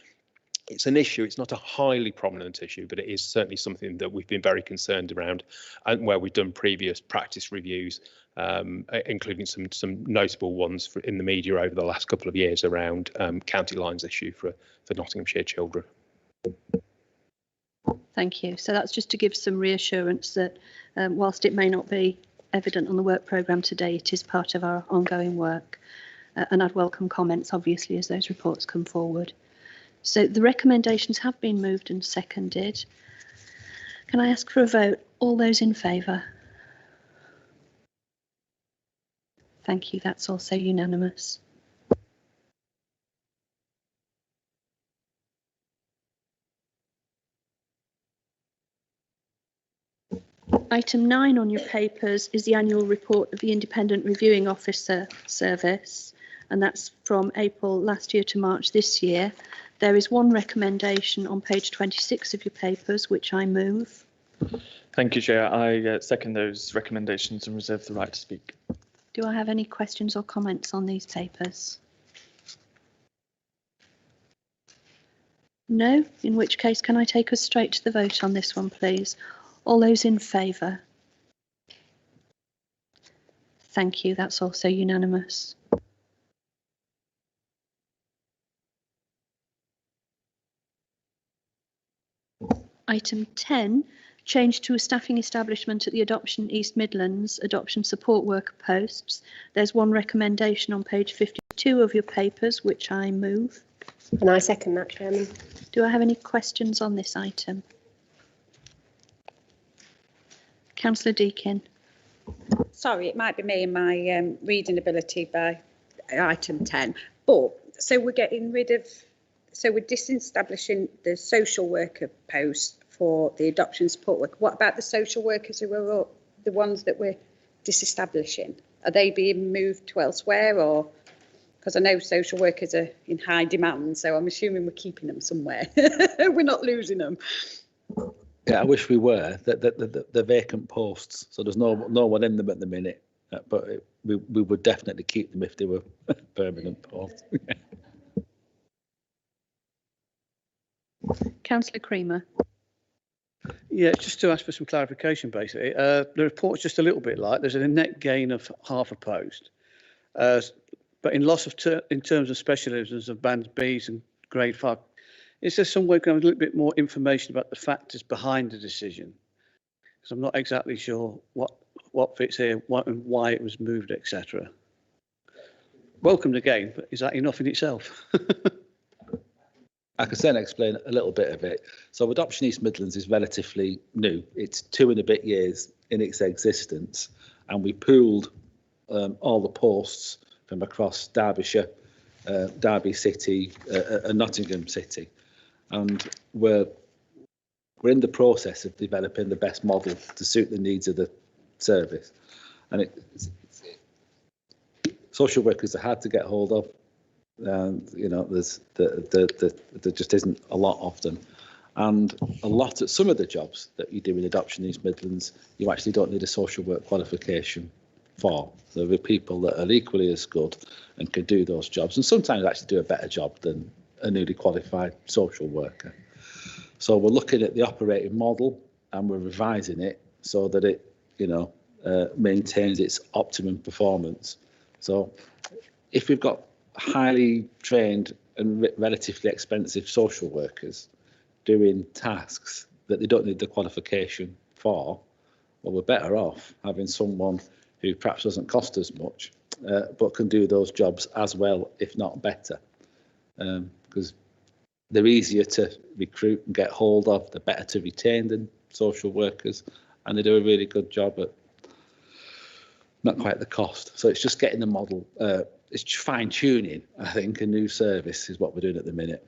It's an issue. It's not a highly prominent issue, but it is certainly something that we've been very concerned around, and where we've done previous practice reviews, including some notable ones in the media over the last couple of years around county lines issue for Nottinghamshire children. Thank you. So that's just to give some reassurance that whilst it may not be evident on the work programme today, it is part of our ongoing work. and I'd welcome comments, obviously, as those reports come forward. So the recommendations have been moved and seconded. Can I ask for a vote? All those in favour? Thank you. That's also unanimous. Item 9 on your papers is the annual report of the Independent Reviewing Officer Service, and that's from April last year to March this year. There is one recommendation on page 26 of your papers, which I move. Thank you, Chair. I second those recommendations and reserve the right to speak. Do I have any questions or comments on these papers? No? In which case, can I take us straight to the vote on this one, please? All those in favour? Thank you. That's also unanimous. Item 10, change to a staffing establishment at the Adoption East Midlands adoption support worker posts. There's one recommendation on page 52 of your papers, which I move. And I second that, Chairman. Do I have any questions on this item? Councillor Deakin. Sorry, it might be me and my reading ability by item 10, but so we're getting rid of, so we're disestablishing the social worker post for the adoption support worker. What about the social workers who are the ones that we're disestablishing? Are they being moved to elsewhere, or because I know social workers are in high demand, so I'm assuming we're keeping them somewhere. We're not losing them. Yeah, I wish we were. The vacant posts, so there's no one in them at the minute. But we would definitely keep them if they were permanent posts. Councillor Creamer. Yeah, just to ask for some clarification, basically. The report's just a little bit light. There's a net gain of half a post. But in loss of in terms of specialisms of bands Bs and grade 5, is there some way we can have a little bit more information about the factors behind the decision? Because I'm not exactly sure what fits here, and why it was moved, etc. Welcomed again, but is that enough in itself? I can certainly explain a little bit of it. So Adoption East Midlands is relatively new. It's 2 and a bit years in its existence, and we pooled all the posts from across Derbyshire, Derby City and Nottingham City. And we're in the process of developing the best model to suit the needs of the service. And social workers are hard to get hold of. You know, there just isn't a lot of them. And some of the jobs that you do in Adoption East Midlands, you actually don't need a social work qualification for. There are people that are equally as good and can do those jobs, and sometimes actually do a better job than a newly qualified social worker. So we're looking at the operating model and we're revising it so that it, maintains its optimum performance. So if we've got highly trained and relatively expensive social workers doing tasks that they don't need the qualification for, well, we're better off having someone who perhaps doesn't cost as much, but can do those jobs as well, if not better. Because they're easier to recruit and get hold of, they're better to retain than social workers, and they do a really good job at not quite the cost. So it's just getting the model, it's fine tuning, I think. A new service is what we're doing at the minute.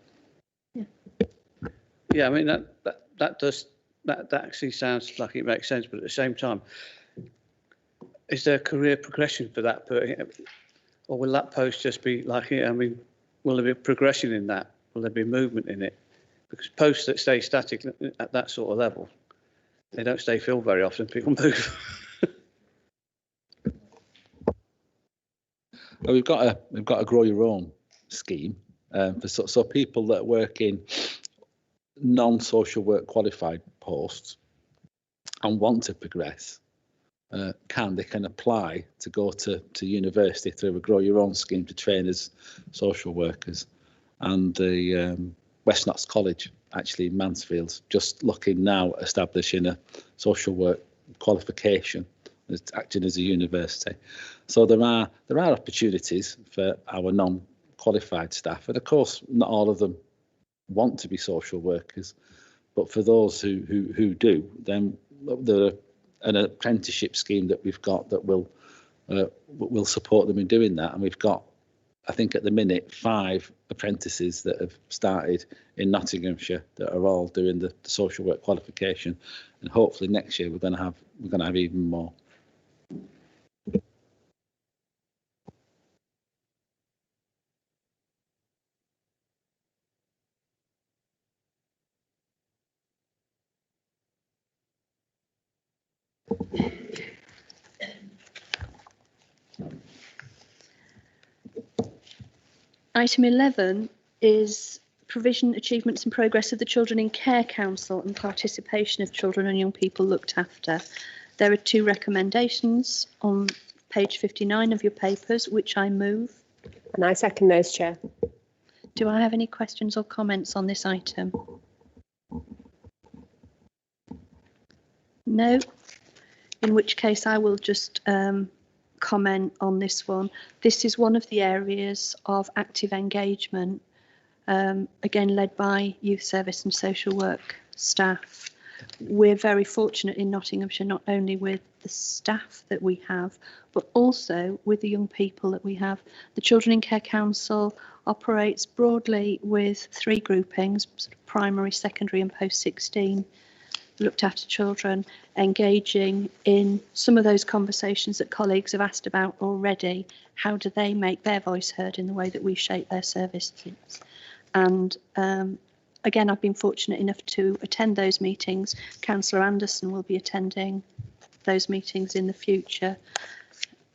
Yeah, I mean, that actually sounds like it makes sense, but at the same time, is there career progression for that, or will that post just be like it? I mean, will there be progression in that? Will there be movement in it? Because posts that stay static at that sort of level, they don't stay filled very often. People move. Well, we've got a grow your own scheme so people that work in non-social work qualified posts and want to progress they can apply to go to university through a grow your own scheme to train as social workers. And the West Notts College, actually in Mansfield, just looking now at establishing a social work qualification as acting as a university. So there are opportunities for our non-qualified staff, and of course not all of them want to be social workers, but for those who do, then there are an apprenticeship scheme that we've got that will support them in doing that. And we've got, I think at the minute, 5 apprentices that have started in Nottinghamshire that are all doing the social work qualification, and hopefully next year we're going to have even more. Item 11 is provision, achievements and progress of the Children in Care Council and participation of children and young people looked after. There are 2 recommendations on page 59 of your papers, which I move. And I second those, Chair. Do I have any questions or comments on this item? No, in which case I will just comment on this one. This is one of the areas of active engagement, again led by youth service and social work staff. We're very fortunate in Nottinghamshire, not only with the staff that we have, but also with the young people that we have. The Children in Care Council operates broadly with 3 groupings, sort of primary, secondary and post-16 looked after children, engaging in some of those conversations that colleagues have asked about already. How do they make their voice heard in the way that we shape their services? And again, I've been fortunate enough to attend those meetings. Councillor Anderson will be attending those meetings in the future.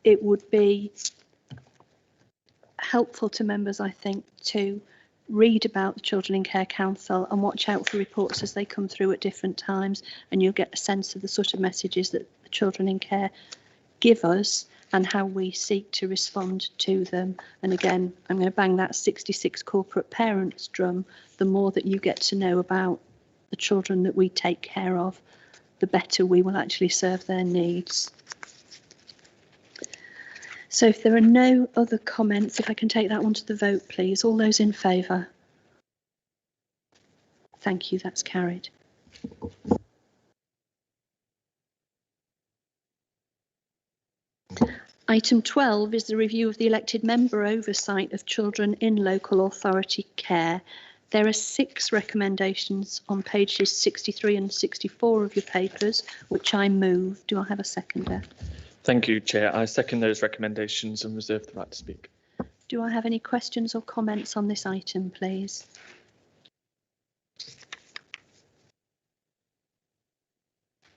It would be helpful to members, I think, to read about the Children in Care Council and watch out for reports as they come through at different times, and you'll get a sense of the sort of messages that the Children in Care give us and how we seek to respond to them. And again, I'm going to bang that 66 corporate parents drum. The more that you get to know about the children that we take care of, the better we will actually serve their needs. So if there are no other comments, if I can take that one to the vote, please. All those in favour? Thank you, that's carried. Item 12 is the review of the elected member oversight of children in local authority care. There are 6 recommendations on pages 63 and 64 of your papers, which I move. Do I have a seconder? Thank you, Chair. I second those recommendations and reserve the right to speak. Do I have any questions or comments on this item, please?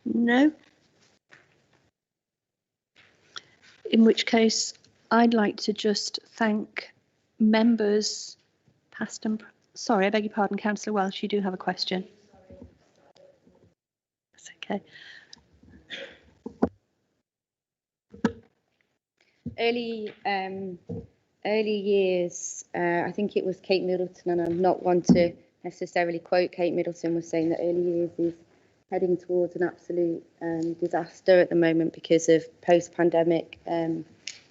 No? In which case, I'd like to just thank members, past and... Sorry, I beg your pardon, Councillor Welsh, you do have a question. That's okay. Early years, I think it was Kate Middleton, and I'm not one to necessarily quote Kate Middleton, was saying that early years is heading towards an absolute disaster at the moment because of post-pandemic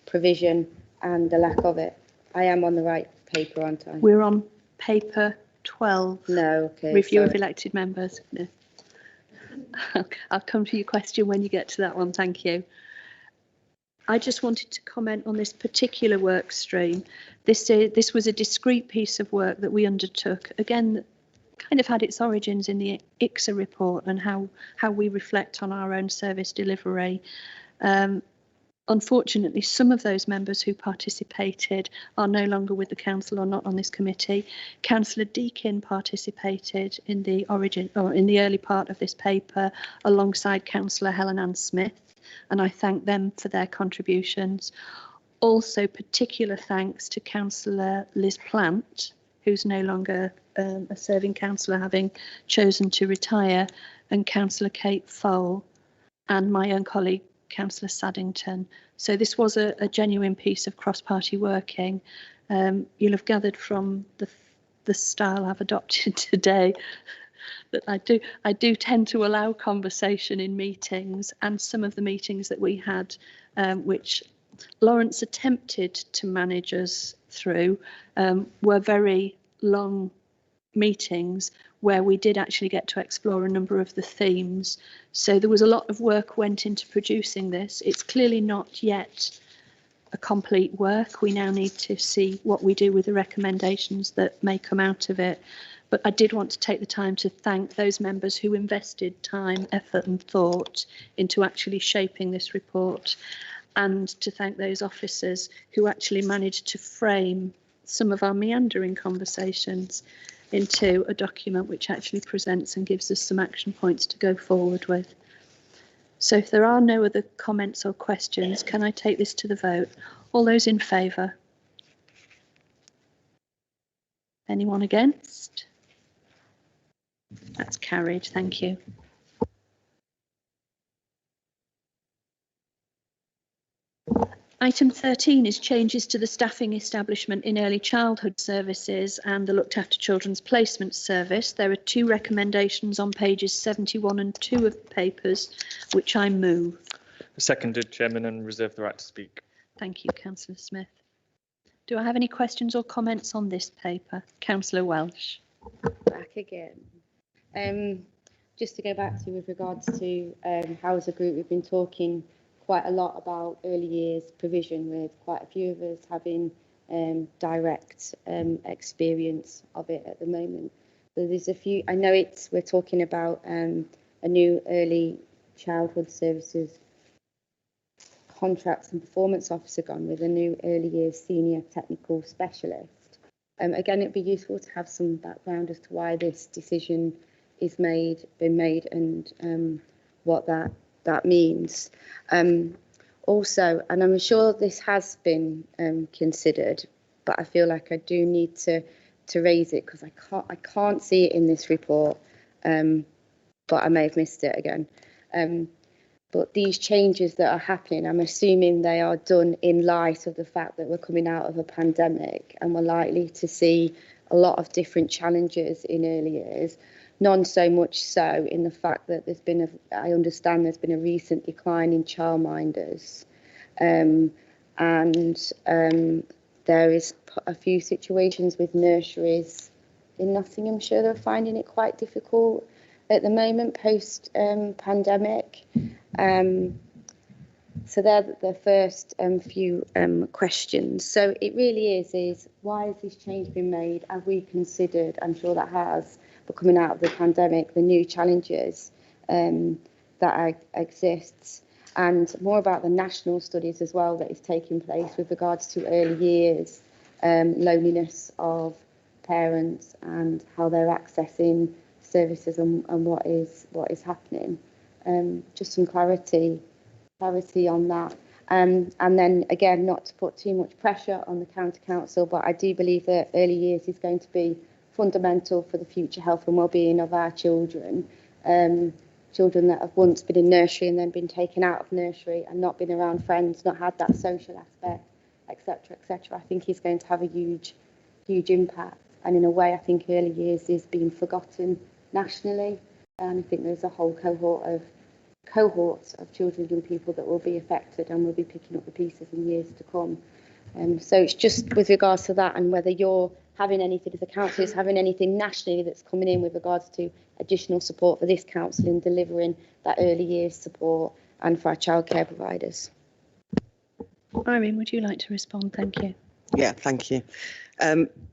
provision and the lack of it. I am on the right paper, aren't I? We're on paper 12. No, okay. Review sorry. of elected members. No. I'll come to your question when you get to that one. Thank you. I just wanted to comment on this particular work stream. This was a discrete piece of work that we undertook. Again, kind of had its origins in the ICSA report and how we reflect on our own service delivery. Unfortunately, some of those members who participated are no longer with the council or not on this committee. Councillor Deakin participated in the early part of this paper alongside Councillor Helen Ann Smith, and I thank them for their contributions. Also, particular thanks to Councillor Liz Plant, who's no longer a serving councillor, having chosen to retire, and Councillor Kate Fole, and my own colleague, Councillor Saddington. So this was a genuine piece of cross-party working. You'll have gathered from the style I've adopted today that I do tend to allow conversation in meetings, and some of the meetings that we had, which Lawrence attempted to manage us through, were very long meetings where we did actually get to explore a number of the themes. So there was a lot of work went into producing this. It's clearly not yet a complete work. We now need to see what we do with the recommendations that may come out of it. But I did want to take the time to thank those members who invested time, effort and thought into actually shaping this report, and to thank those officers who actually managed to frame some of our meandering conversations into a document which actually presents and gives us some action points to go forward with. So if there are no other comments or questions, can I take this to the vote? All those in favour? Anyone against? That's carried, thank you. Item 13 is changes to the staffing establishment in early childhood services and the looked after children's placement service. There are two recommendations on pages 71 and 2 of the papers, which I move. Seconded, Chairman, and reserve the right to speak. Thank you, Councillor Smith. Do I have any questions or comments on this paper? Councillor Welsh. Back again. Just to go back to with regards to how as a group we've been talking quite a lot about early years provision, with quite a few of us having direct experience of it at the moment. So there's a few, I know we're talking about a new early childhood services contracts and performance officer gone with a new early years senior technical specialist. Again, it'd be useful to have some background as to why this decision is been made and what that means. Also, and I'm sure this has been considered, but I feel like I do need to raise it because I can't see it in this report, but I may have missed it again. But these changes that are happening, I'm assuming they are done in light of the fact that we're coming out of a pandemic and we're likely to see a lot of different challenges in early years. None so much so in the fact that I understand there's been a recent decline in childminders, and there is a few situations with nurseries in Nottinghamshire that are finding it quite difficult at the moment post pandemic. So they're the first few questions. So it really is why has this change been made? Have we considered, I'm sure that has, but coming out of the pandemic, the new challenges that exists, and more about the national studies as well that is taking place with regards to early years, loneliness of parents and how they're accessing services and what is happening. Just some clarity on that. And then again, not to put too much pressure on the county council, but I do believe that early years is going to be fundamental for the future health and well-being of our children. Children that have once been in nursery and then been taken out of nursery and not been around friends, not had that social aspect, etc., etc. I think is going to have a huge impact. And in a way, I think early years is being forgotten nationally. And I think there's a whole cohorts of children and young people that will be affected and will be picking up the pieces in years to come. So it's just with regards to that, and whether you're having anything as a council, is having anything nationally that's coming in with regards to additional support for this council in delivering that early years support and for our childcare providers. Irene, would you like to respond? Thank you. Yeah, thank you.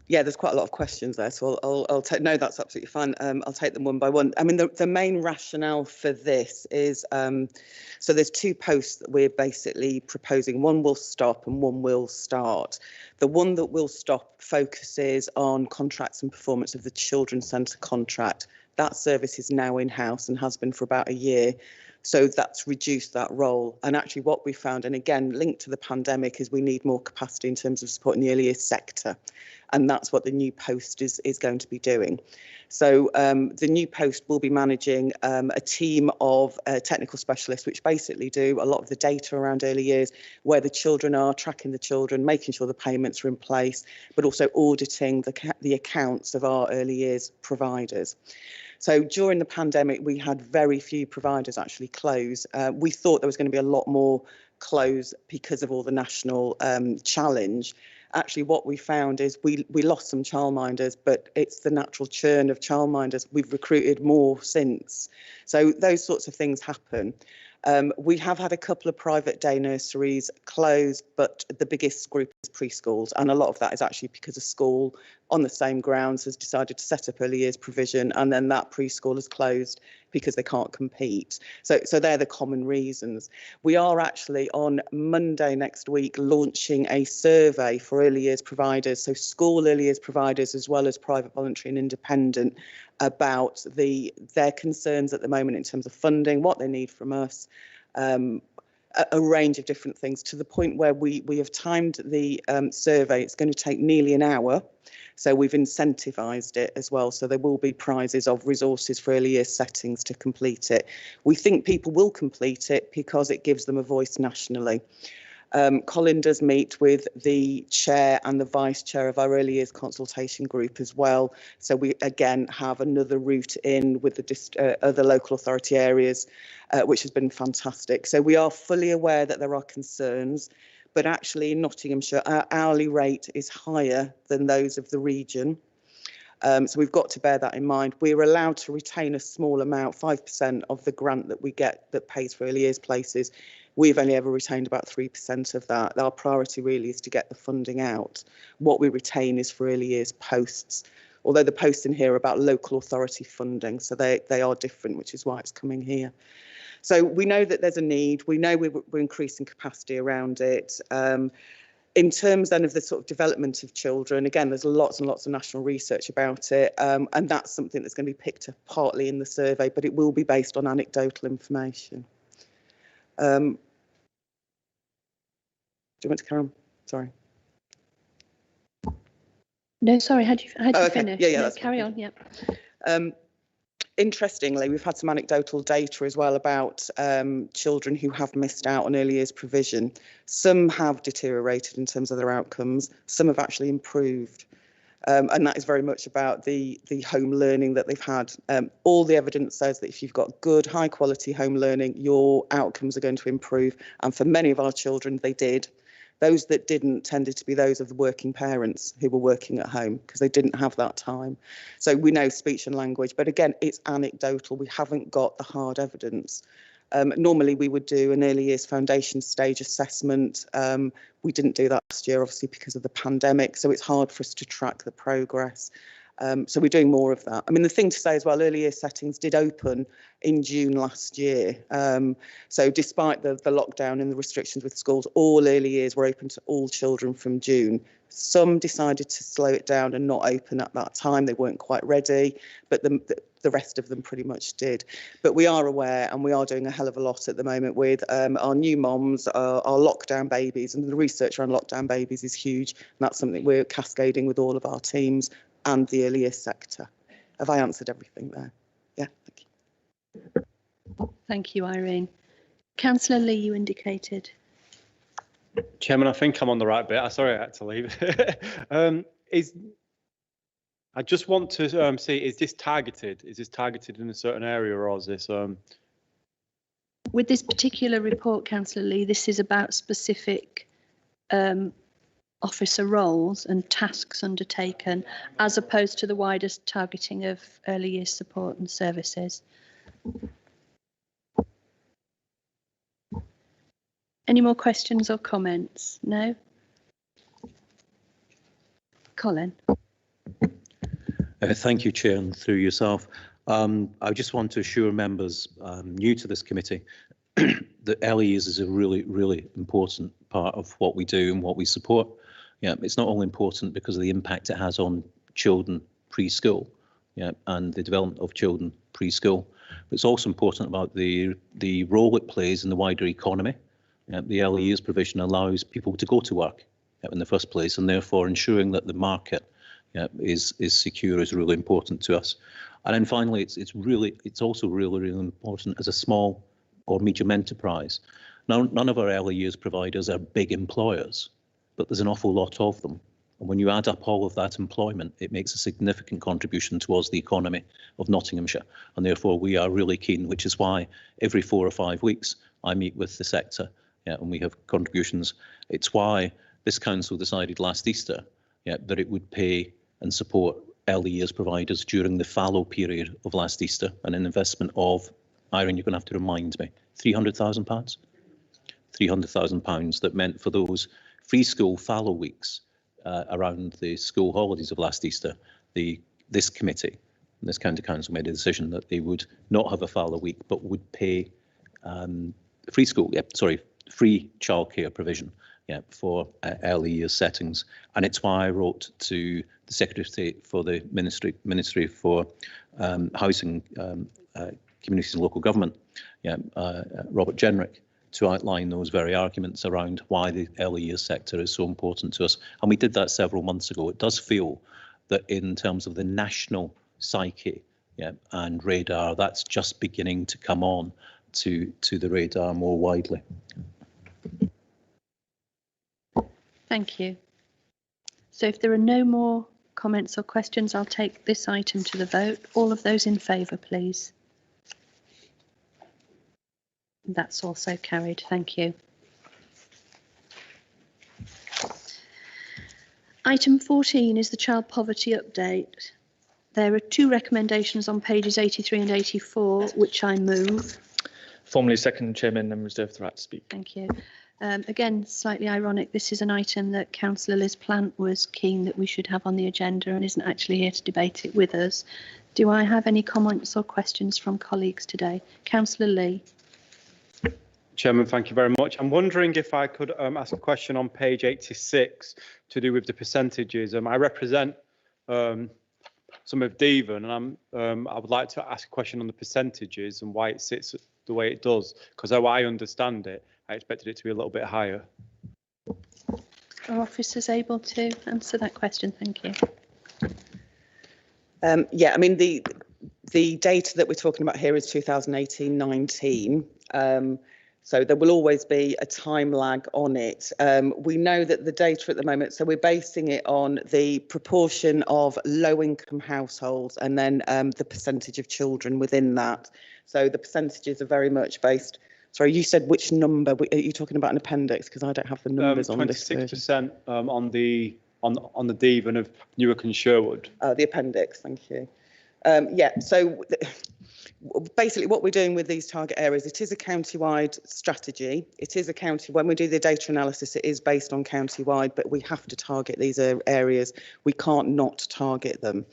Yeah, there's quite a lot of questions there, so I'll take. No, that's absolutely fine. I'll take them one by one. I mean, the main rationale for this is so there's two posts that we're basically proposing. One will stop and one will start. The one that will stop focuses on contracts and performance of the Children's Centre contract. That service is now in-house and has been for about a year. So that's reduced that role. And actually what we found, and again, linked to the pandemic, is we need more capacity in terms of supporting the early years sector. And that's what the new post is going to be doing. So the new post will be managing a team of technical specialists, which basically do a lot of the data around early years, where the children are, tracking the children, making sure the payments are in place, but also auditing the accounts of our early years providers. So during the pandemic, we had very few providers actually close. We thought there was going to be a lot more close because of all the national challenge. Actually, what we found is we lost some childminders, but it's the natural churn of childminders. We've recruited more since. So those sorts of things happen. We have had a couple of private day nurseries close, but the biggest group is preschools. And a lot of that is actually because a school on the same grounds has decided to set up early years provision, and then that preschool is closed because they can't compete. So they're the common reasons. We are actually on Monday next week launching a survey for early years providers, so school early years providers as well as private, voluntary and independent, about their concerns at the moment in terms of funding, what they need from us, a range of different things, to the point where we have timed the survey. It's going to take nearly an hour. So we've incentivised it as well. So there will be prizes of resources for early years settings to complete it. We think people will complete it because it gives them a voice nationally. Colin does meet with the chair and the vice chair of our early years consultation group as well. So we again have another route in with the other local authority areas, which has been fantastic. So we are fully aware that there are concerns, but actually in Nottinghamshire, our hourly rate is higher than those of the region. So we've got to bear that in mind. We're allowed to retain a small amount, 5% of the grant that we get that pays for early years places. We've only ever retained about 3% of that. Our priority really is to get the funding out. What we retain is for early years posts, although the posts in here are about local authority funding, so they are different, which is why it's coming here. So we know that there's a need. We know we're increasing capacity around it. In terms then of the sort of development of children, again, there's lots and lots of national research about it, and that's something that's going to be picked up partly in the survey, but it will be based on anecdotal information. Do you want to carry on? Sorry. No, sorry, had you okay. finished? Yeah, No, that's carry fine. on, yeah. Interestingly, we've had some anecdotal data as well about children who have missed out on early years provision. Some have deteriorated in terms of their outcomes, some have actually improved. And that is very much about the home learning that they've had. All the evidence says that if you've got good, high quality home learning, your outcomes are going to improve. And for many of our children, they did. Those that didn't tended to be those of the working parents who were working at home because they didn't have that time. So we know speech and language, but again, it's anecdotal. We haven't got the hard evidence. Normally we would do an early years foundation stage assessment. We didn't do that last year, obviously, because of the pandemic. So it's hard for us to track the progress. So we're doing more of that. I mean, the thing to say as well, early year settings did open in June last year. So despite the lockdown and the restrictions with schools, all early years were open to all children from June. Some decided to slow it down and not open at that time. They weren't quite ready, but the rest of them pretty much did. But we are aware, and we are doing a hell of a lot at the moment with our new moms, our lockdown babies, and the research around lockdown babies is huge. And that's something we're cascading with all of our teams and the early years sector. Have I answered everything there? Yeah, thank you. Thank you, Irene. Councillor Lee, you indicated. Chairman, I think I'm on the right bit. Sorry, I had to leave. I just want to see, is this targeted? Is this targeted in a certain area, or is this? With this particular report, Councillor Lee, this is about specific officer roles and tasks undertaken, as opposed to the wider targeting of early years support and services. Any more questions or comments? No? Colin. Thank you, Chair, and through yourself. I just want to assure members new to this committee that early years is a really, really important part of what we do and what we support. Yeah, it's not only important because of the impact it has on children preschool, and the development of children preschool, but it's also important about the role it plays in the wider economy. The early years provision allows people to go to work in the first place, and therefore ensuring that the market is secure is really important to us. And then finally, it's also really important as a small or medium enterprise. Now, none of our early years providers are big employers, but there's an awful lot of them. And when you add up all of that employment, it makes a significant contribution towards the economy of Nottinghamshire. And therefore, we are really keen, which is why every 4 or 5 weeks I meet with the sector, and we have contributions. It's why this council decided last Easter that it would pay and support early years providers during the fallow period of last Easter, and an investment of, Irene, you're going to have to remind me, £300,000? £300,000 that meant for those free school fallow weeks around the school holidays of last Easter, this committee, this county council made a decision that they would not have a fallow week, but would pay free childcare provision for early years settings. And it's why I wrote to the Secretary of State for the Ministry for Housing, Communities and Local Government, Robert Jenrick, to outline those very arguments around why the early years sector is so important to us. And we did that several months ago. It does feel that in terms of the national psyche and radar, that's just beginning to come on to the radar more widely. Thank you. So if there are no more comments or questions, I'll take this item to the vote. All of those in favour, please. That's also carried. Thank you. Item 14 is the child poverty update. There are 2 recommendations on pages 83 and 84, which I move. Formally second, Chairman, and reserve the right to speak. Thank you. Again, slightly ironic, this is an item that Councillor Liz Plant was keen that we should have on the agenda and isn't actually here to debate it with us. Do I have any comments or questions from colleagues today? Councillor Lee. Chairman, thank you very much. I'm wondering if I could ask a question on page 86 to do with the percentages. I represent some of Devon, and I would like to ask a question on the percentages and why it sits the way it does, because how I understand it, I expected it to be a little bit higher. Are officers able to answer that question? Thank you. Yeah, I mean, the data that we're talking about here is 2018-19. So there will always be a time lag on it. We know that the data at the moment, so we're basing it on the proportion of low-income households and then the percentage of children within that. So the percentages are very much based. Sorry, you said which number? Are you talking about an appendix? Because I don't have the numbers on this. 26% on the Devon of Newark and Sherwood. The appendix, thank you. Yeah, so basically what we're doing with these target areas, it is a county-wide strategy. It is a county, when we do the data analysis, it is based on county-wide, but we have to target these areas. We can't not target them.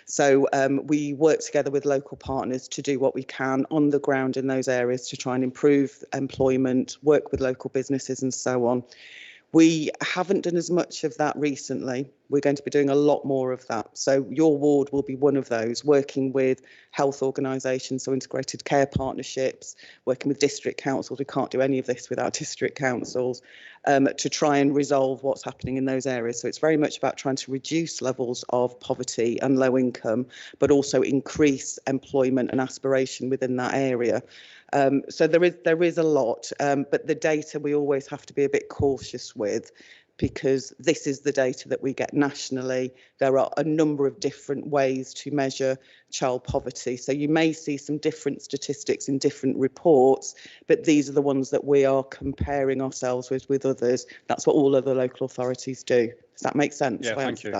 So we work together with local partners to do what we can on the ground in those areas to try and improve employment, work with local businesses and so on. We haven't done as much of that recently. We're going to be doing a lot more of that. So your ward will be one of those, working with health organisations, so integrated care partnerships, working with district councils. We can't do any of this without district councils, to try and resolve what's happening in those areas. So it's very much about trying to reduce levels of poverty and low income, but also increase employment and aspiration within that area. So there is a lot, but the data we always have to be a bit cautious with, because this is the data that we get nationally. There are a number of different ways to measure child poverty. So you may see some different statistics in different reports, but these are the ones that we are comparing ourselves with others. That's what all other local authorities do. Does that make sense? Yeah, thank you.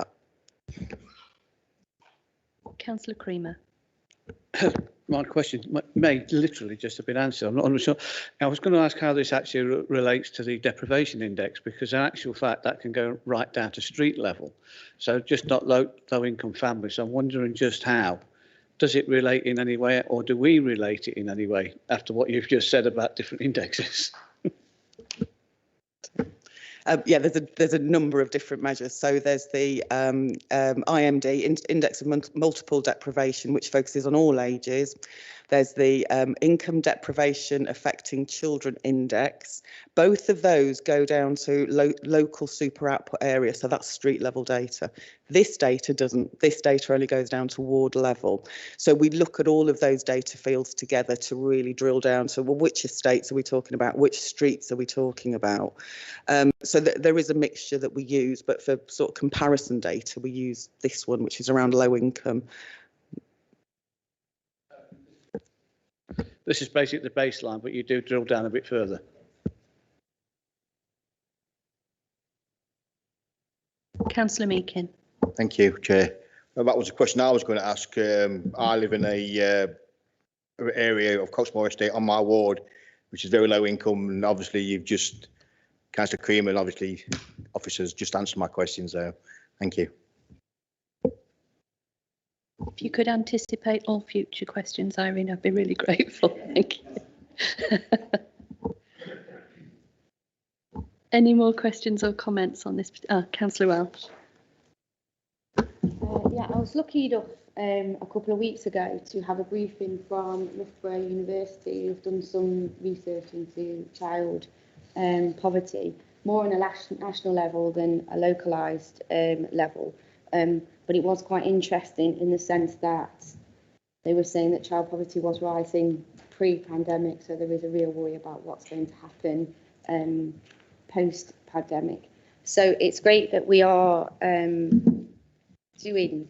Councillor Creamer. My question may literally just have been answered. I'm not sure. I was going to ask how this actually relates to the deprivation index, because in actual fact that can go right down to street level. So just not low income families. So I'm wondering just how. Does it relate in any way, or do we relate it in any way after what you've just said about different indexes? Yeah, there's a number of different measures. So there's the IMD, Index of Multiple Deprivation, which focuses on all ages. There's the Income Deprivation Affecting Children Index. Both of those go down to local super output area, so that's street level data. This data doesn't. This data only goes down to ward level. So we look at all of those data fields together to really drill down to, well, which estates are we talking about? Which streets are we talking about? So there is a mixture that we use, but for sort of comparison data, we use this one, which is around low income. This is basically the baseline, but you do drill down a bit further. Councillor Meakin. Thank you, Chair. Well, that was a question I was going to ask. I live in a area of Coatsmore Estate on my ward, which is very low income, and obviously you've just, Councillor Creamer and obviously officers just answered my questions there. Thank you. If you could anticipate all future questions, Irene, I'd be really grateful. Thank you. Any more questions or comments on this? Councillor Welsh. Yeah, I was lucky enough a couple of weeks ago to have a briefing from Loughborough University, who've done some research into child poverty, more on a national level than a localised level. But it was quite interesting in the sense that they were saying that child poverty was rising pre-pandemic, so there is a real worry about what's going to happen post-pandemic. So it's great that we are doing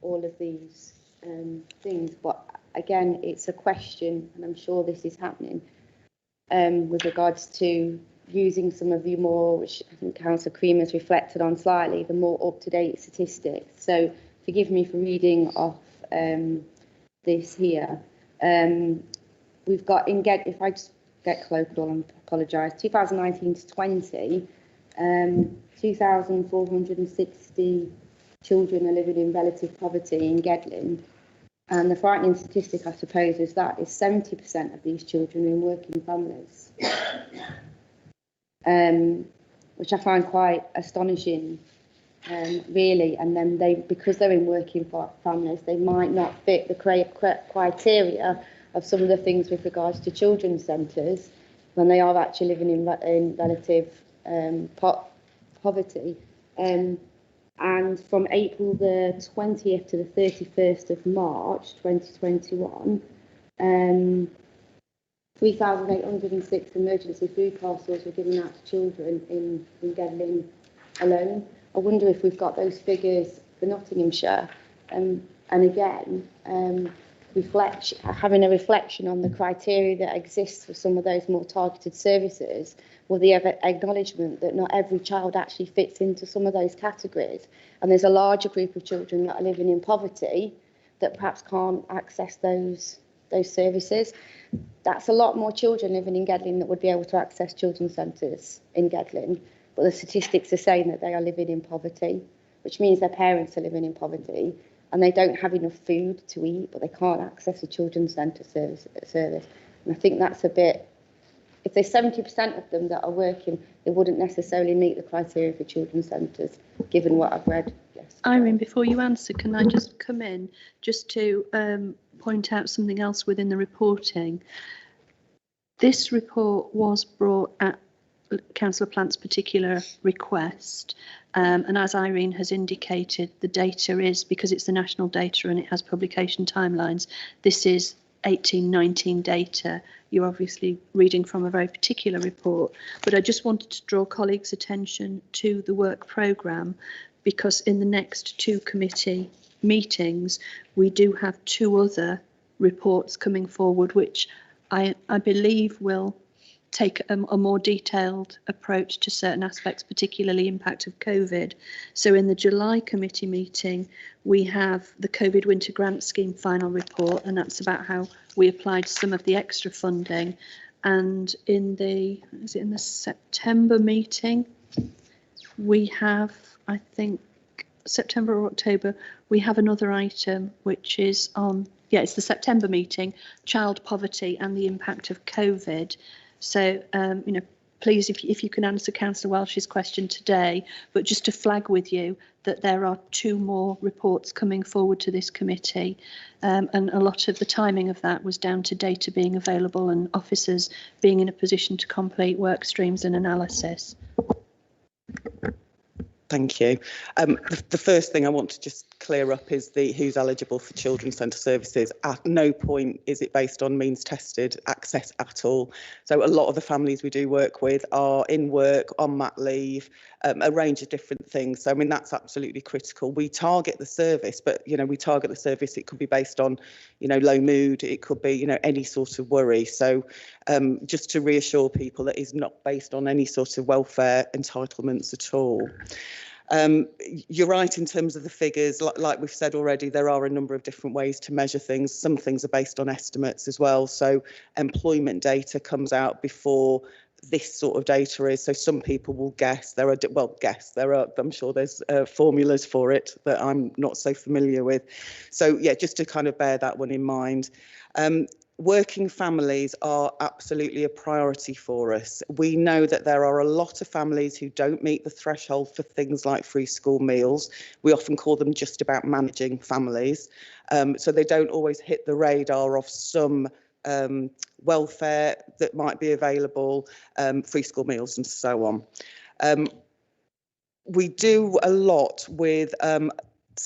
all of these things, but again, it's a question, and I'm sure this is happening, with regards to using some of the more, which I think Councillor Cream has reflected on slightly, the more up-to-date statistics. So forgive me for reading off this here. We've got, if I just get colloquial and apologise, 2019 to 20, 2,460 children are living in relative poverty in Gedling. And the frightening statistic, I suppose, is that 70% of these children are in working families. Which I find quite astonishing, really. And then because they're in working families, they might not fit the criteria of some of the things with regards to children's centres when they are actually living in relative poverty. And from April the 20th to the 31st of March 2021, 3,806 emergency food parcels were given out to children in Gedling alone. I wonder if we've got those figures for Nottinghamshire. And again, having a reflection on the criteria that exists for some of those more targeted services, with the acknowledgement that not every child actually fits into some of those categories. And there's a larger group of children that are living in poverty that perhaps can't access those services. That's a lot more children living in Gedling that would be able to access children's centres in Gedling. But the statistics are saying that they are living in poverty, which means their parents are living in poverty and they don't have enough food to eat, but they can't access a children's centre service. And I think that's a bit, if there's 70% of them that are working, they wouldn't necessarily meet the criteria for children's centres, given what I've read. Yes. Irene, before you answer, can I just come in just to point out something else within the reporting? This report was brought at Councillor Plant's particular request, and as Irene has indicated, the data is, because it's the national data and it has publication timelines, this is 18-19 data. You're obviously reading from a very particular report, but I just wanted to draw colleagues' attention to the work programme, because in the next two committee meetings we do have two other reports coming forward which I believe will take a more detailed approach to certain aspects, particularly impact of COVID. So in the July committee meeting, we have the COVID Winter Grant Scheme final report, and that's about how we applied some of the extra funding. And in the September meeting, we have, I think, September or October, we have another item which is on, it's the September meeting, child poverty and the impact of COVID. So, please, if you can answer Councillor Welsh's question today, but just to flag with you that there are two more reports coming forward to this committee, and a lot of the timing of that was down to data being available and officers being in a position to complete work streams and analysis. Thank you. The first thing I want to just clear up is who's eligible for children's centre services. At no point is it based on means tested access at all. So a lot of the families we do work with are in work, on mat leave, a range of different things. So I mean, that's absolutely critical. We target the service, but we target the service. It could be based on, low mood. It could be, any sort of worry. So just to reassure people that it's not based on any sort of welfare entitlements at all. You're right in terms of the figures. Like we've said already, there are a number of different ways to measure things. Some things are based on estimates as well. So employment data comes out before this sort of data is. So some people will guess. I'm sure there's formulas for it that I'm not so familiar with. So yeah, just to kind of bear that one in mind. Working families are absolutely a priority for us. We know that there are a lot of families who don't meet the threshold for things like free school meals. We often call them just about managing families. So they don't always hit the radar of some welfare that might be available, free school meals and so on. We do a lot with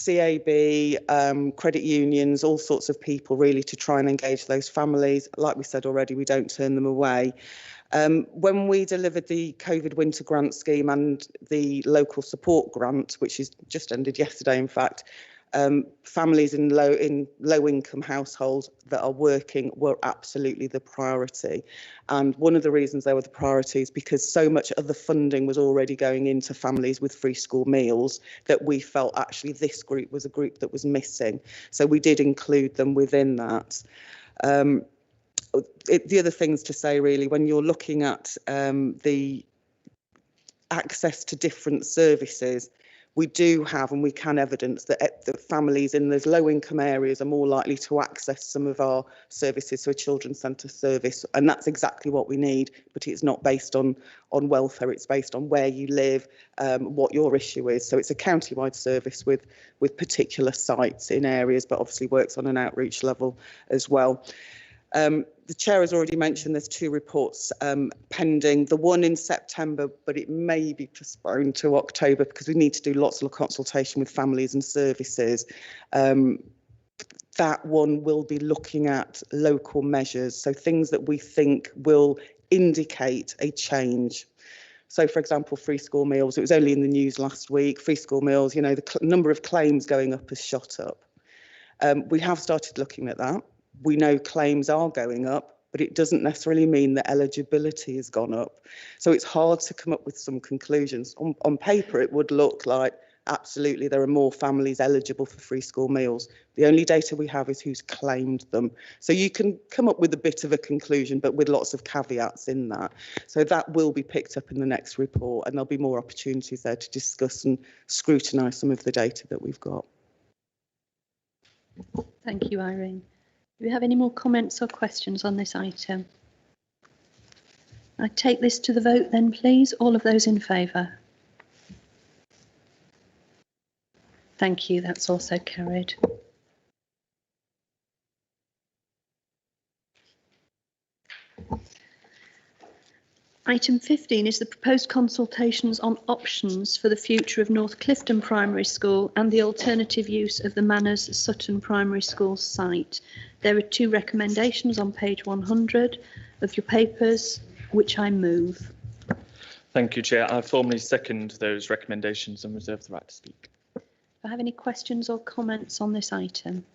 CAB, credit unions, all sorts of people really to try and engage those families. Like we said already, we don't turn them away. When we delivered the COVID winter grant scheme and the local support grant, which is just ended yesterday, in fact, families in low income households that are working were absolutely the priority. And one of the reasons they were the priority is because so much of the funding was already going into families with free school meals that we felt actually this group was a group that was missing. So we did include them within that. The other things to say really, when you're looking at the access to different services, we do have and we can evidence that the families in those low income areas are more likely to access some of our services, so a children's centre service, and that's exactly what we need, but it's not based on welfare, it's based on where you live, what your issue is. So it's a county-wide service with particular sites in areas, but obviously works on an outreach level as well. The chair has already mentioned there's 2 reports pending, the one in September, but it may be postponed to October because we need to do lots of consultation with families and services. That one will be looking at local measures, so things that we think will indicate a change. So, for example, free school meals, it was only in the news last week, free school meals, the number of claims going up has shot up. We have started looking at that. We know claims are going up, but it doesn't necessarily mean that eligibility has gone up. So it's hard to come up with some conclusions. On paper, it would look like absolutely there are more families eligible for free school meals. The only data we have is who's claimed them. So you can come up with a bit of a conclusion, but with lots of caveats in that. So that will be picked up in the next report, and there'll be more opportunities there to discuss and scrutinise some of the data that we've got. Thank you, Irene. Do we have any more comments or questions on this item? I take this to the vote then, please. All of those in favour? Thank you. That's also carried. Item 15 is the proposed consultations on options for the future of North Clifton Primary School and the alternative use of the Manners Sutton Primary School site. There are 2 recommendations on page 100 of your papers, which I move. Thank you, Chair. I formally second those recommendations and reserve the right to speak. Do I have any questions or comments on this item?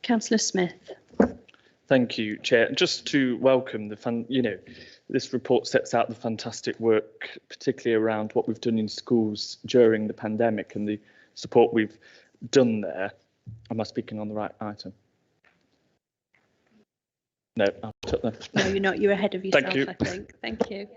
Councillor Smith. Thank you, Chair. Just to welcome this report sets out the fantastic work, particularly around what we've done in schools during the pandemic and the support we've done there. Am I speaking on the right item? No, I'll put them. No, you're not. You're ahead of yourself, Thank you. I think. Thank you.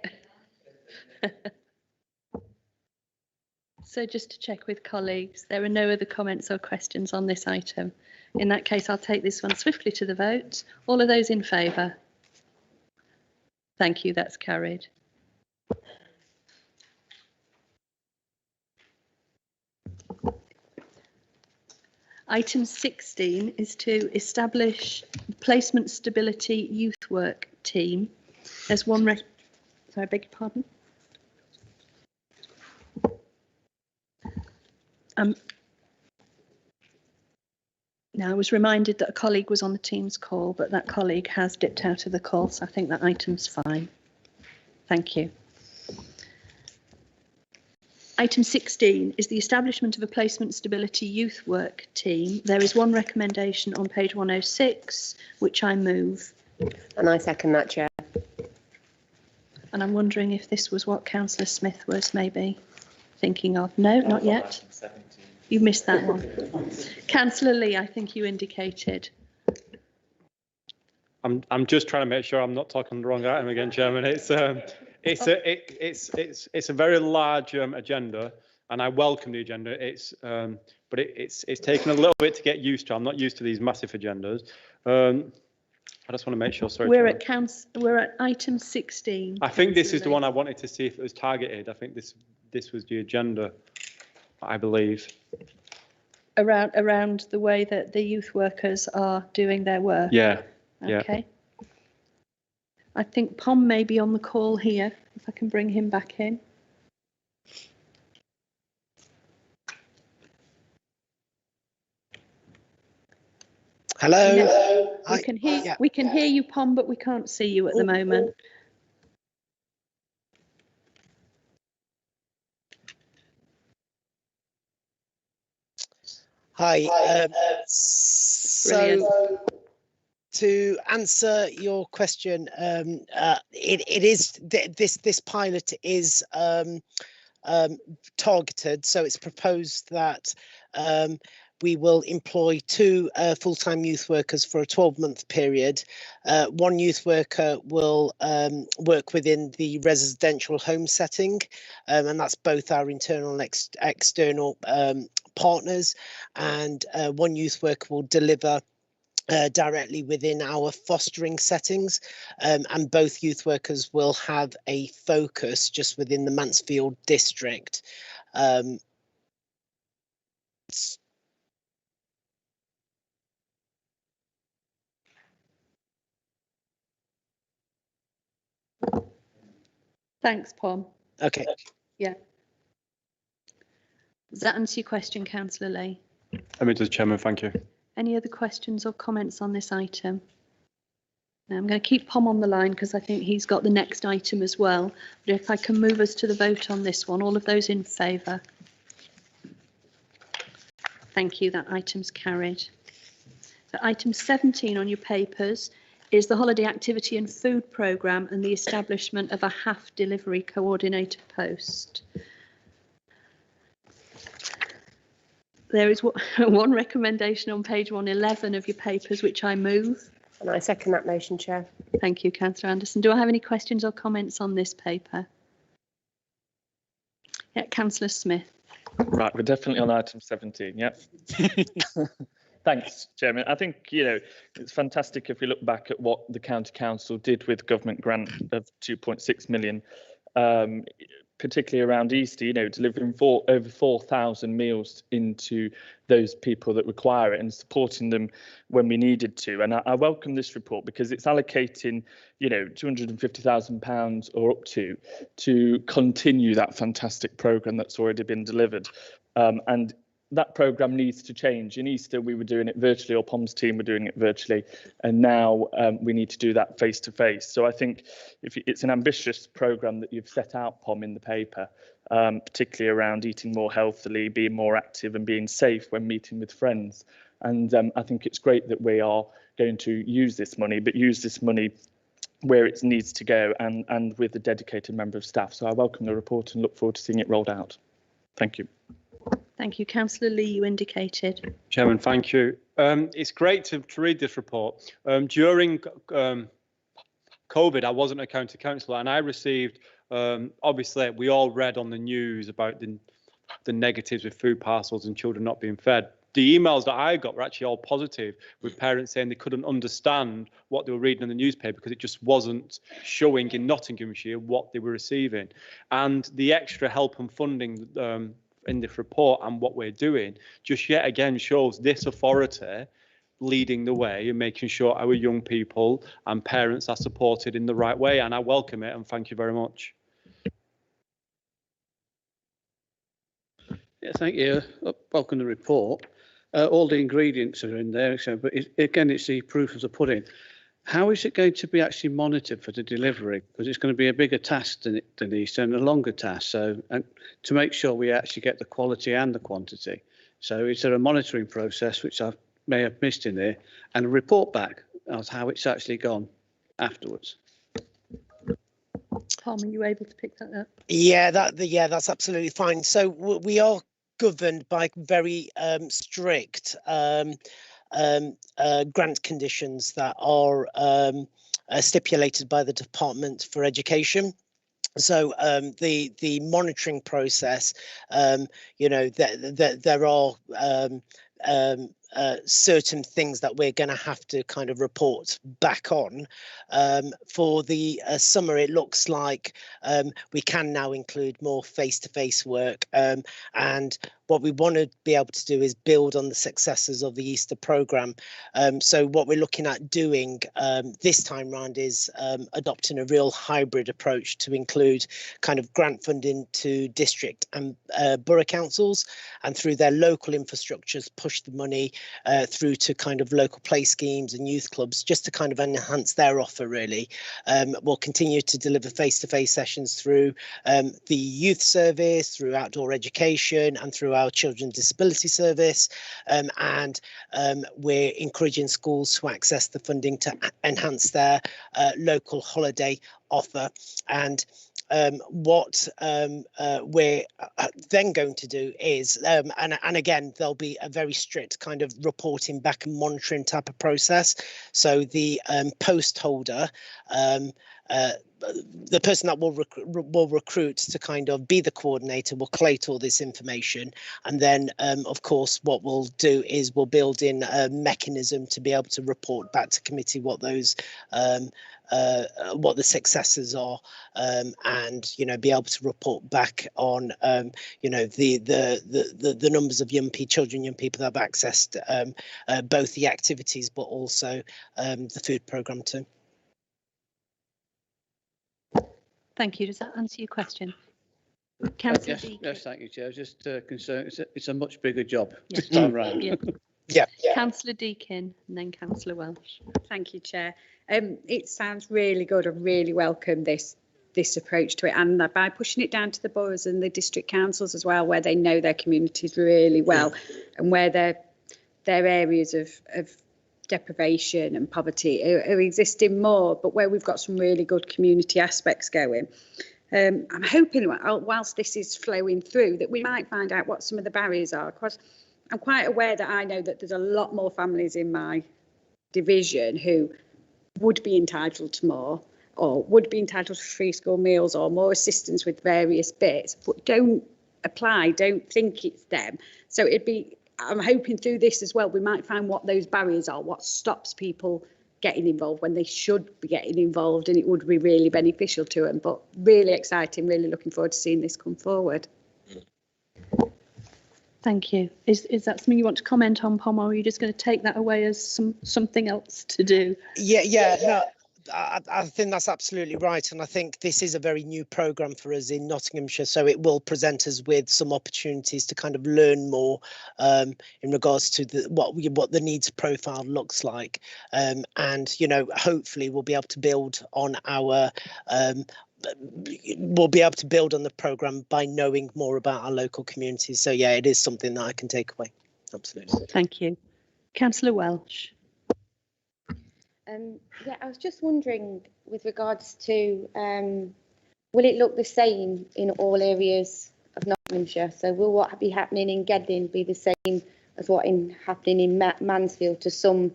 So just to check with colleagues, there are no other comments or questions on this item. In that case, I'll take this one swiftly to the vote. All of those in favour? Thank you, that's carried. Item 16 is to establish the Placement Stability Youth Work Team. There's one Sorry, I beg your pardon. Now, I was reminded that a colleague was on the Teams call, but that colleague has dipped out of the call, so I think that item's fine. Thank you. Item 16 is the establishment of a placement stability youth work team. There is one recommendation on page 106, which I move. And I second that, Chair. And I'm wondering if this was what Councillor Smith was maybe thinking of. No, not yet. You missed that one. Councillor Lee, I think you indicated. I'm just trying to make sure I'm not talking the wrong item again, Chairman. It's a very large agenda, and I welcome the agenda. But it's taken a little bit to get used to. I'm not used to these massive agendas. I just want to make sure. Sorry, we're at item 16. I think this is the one I wanted to see if it was targeted. I think this was the agenda, I believe. Around the way that the youth workers are doing their work. Yeah. Okay. I think Pom may be on the call here, if I can bring him back in. Hello. No, we can hear you, Pom, but we can't see you at the moment. Hi. So to answer your question, this pilot is targeted. So it's proposed that we will employ 2 full-time youth workers for a 12-month period. One youth worker will work within the residential home setting, and that's both our internal and external partners, and one youth worker will deliver directly within our fostering settings, and both youth workers will have a focus just within the Mansfield district. Thanks, Pom. Okay. Yeah. Does that answer your question, Councillor Lee? It does, Chairman. Thank you. Any other questions or comments on this item? Now, I'm going to keep Pom on the line because I think he's got the next item as well. But if I can move us to the vote on this one, all of those in favour? Thank you. That item's carried. So item 17 on your papers is the holiday activity and food programme and the establishment of a half delivery coordinator post. There is one recommendation on page 111 of your papers, which I move. And I second that motion, Chair. Thank you, Councillor Anderson. Do I have any questions or comments on this paper? Yeah, Councillor Smith. Right, we're definitely on item 17, yeah. Thanks, Chairman. I think, it's fantastic if we look back at what the County Council did with government grant of 2.6 million, particularly around Easter, delivering over 4,000 meals into those people that require it and supporting them when we needed to. And I welcome this report because it's allocating, £250,000 or up to continue that fantastic programme that's already been delivered. And that programme needs to change. In Easter, we were doing it virtually, or Pom's team were doing it virtually, and now we need to do that face to face. So I think it's an ambitious programme that you've set out, Pom, in the paper, particularly around eating more healthily, being more active and being safe when meeting with friends. And I think it's great that we are going to use this money, but use this money where it needs to go and with a dedicated member of staff. So I welcome the report and look forward to seeing it rolled out. Thank you. Thank you. Councillor Lee, you indicated. Chairman, thank you. It's great to read this report. During COVID, I wasn't a county councillor, and I received, obviously, we all read on the news about the negatives with food parcels and children not being fed. The emails that I got were actually all positive, with parents saying they couldn't understand what they were reading in the newspaper because it just wasn't showing in Nottinghamshire what they were receiving. And the extra help and funding in this report and what we're doing just yet again shows this authority leading the way and making sure our young people and parents are supported in the right way. And I welcome it and thank you very much. Yeah, thank you. Welcome the report. All the ingredients are in there, so, but again, it's the proof of the pudding. How is it going to be actually monitored for the delivery? Because it's going to be a bigger task than Easter and a longer task. So, and to make sure we actually get the quality and the quantity. So, is there a monitoring process which I may have missed in there, and a report back of how it's actually gone afterwards? Palmer, are you able to pick that up? Yeah, that's absolutely fine. So we are governed by very strict grant conditions that are stipulated by the Department for Education. So the monitoring process, you know, there are certain things that we're going to have to kind of report back on. For the summer, it looks like we can now include more face-to-face work, and what we want to be able to do is build on the successes of the Easter programme. So what we're looking at doing this time round is adopting a real hybrid approach to include kind of grant funding to district and borough councils, and through their local infrastructures push the money through to kind of local play schemes and youth clubs, just to kind of enhance their offer really. We'll continue to deliver face-to-face sessions through the youth service, through outdoor education and through our children's disability service, and we're encouraging schools to access the funding to enhance their local holiday offer. And what we're then going to do is, and again, there'll be a very strict kind of reporting back and monitoring type of process. So the post holder, the person that will recruit to kind of be the coordinator will collate all this information, and then of course what we'll do is we'll build in a mechanism to be able to report back to committee what those what the successes are, and you know, be able to report back on you know, the numbers of young people that have accessed both the activities but also the food programme too. Thank you. Does that answer your question? Councillor Deakin. Yes, thank you, Chair. I was just concerned. It's a much bigger job this time round. Yeah. Councillor Deakin and then Councillor Welsh. Thank you, Chair. It sounds really good. I really welcome this approach to it, and by pushing it down to the boroughs and the district councils as well, where they know their communities really well, and where their areas of deprivation and poverty are existing more, but where we've got some really good community aspects going. I'm hoping whilst this is flowing through that we might find out what some of the barriers are, because I'm quite aware that I know that there's a lot more families in my division who would be entitled to more, or would be entitled to free school meals or more assistance with various bits, but don't apply, don't think it's them. So I'm hoping through this as well, we might find what those barriers are, what stops people getting involved when they should be getting involved, and it would be really beneficial to them. But really exciting, really looking forward to seeing this come forward. Thank you. Is that something you want to comment on, Palmer, or are you just going to take that away as something else to do? Yeah. No, I think that's absolutely right, and I think this is a very new programme for us in Nottinghamshire, so it will present us with some opportunities to kind of learn more in regards to what the needs profile looks like, and you know, hopefully we'll be able to build on our the programme by knowing more about our local communities. So yeah, it is something that I can take away. Absolutely. Thank you. Councillor Welsh. Yeah, I was just wondering with regards to, will it look the same in all areas of Nottinghamshire? So will what be happening in Gedling be the same as what happening in Mansfield to some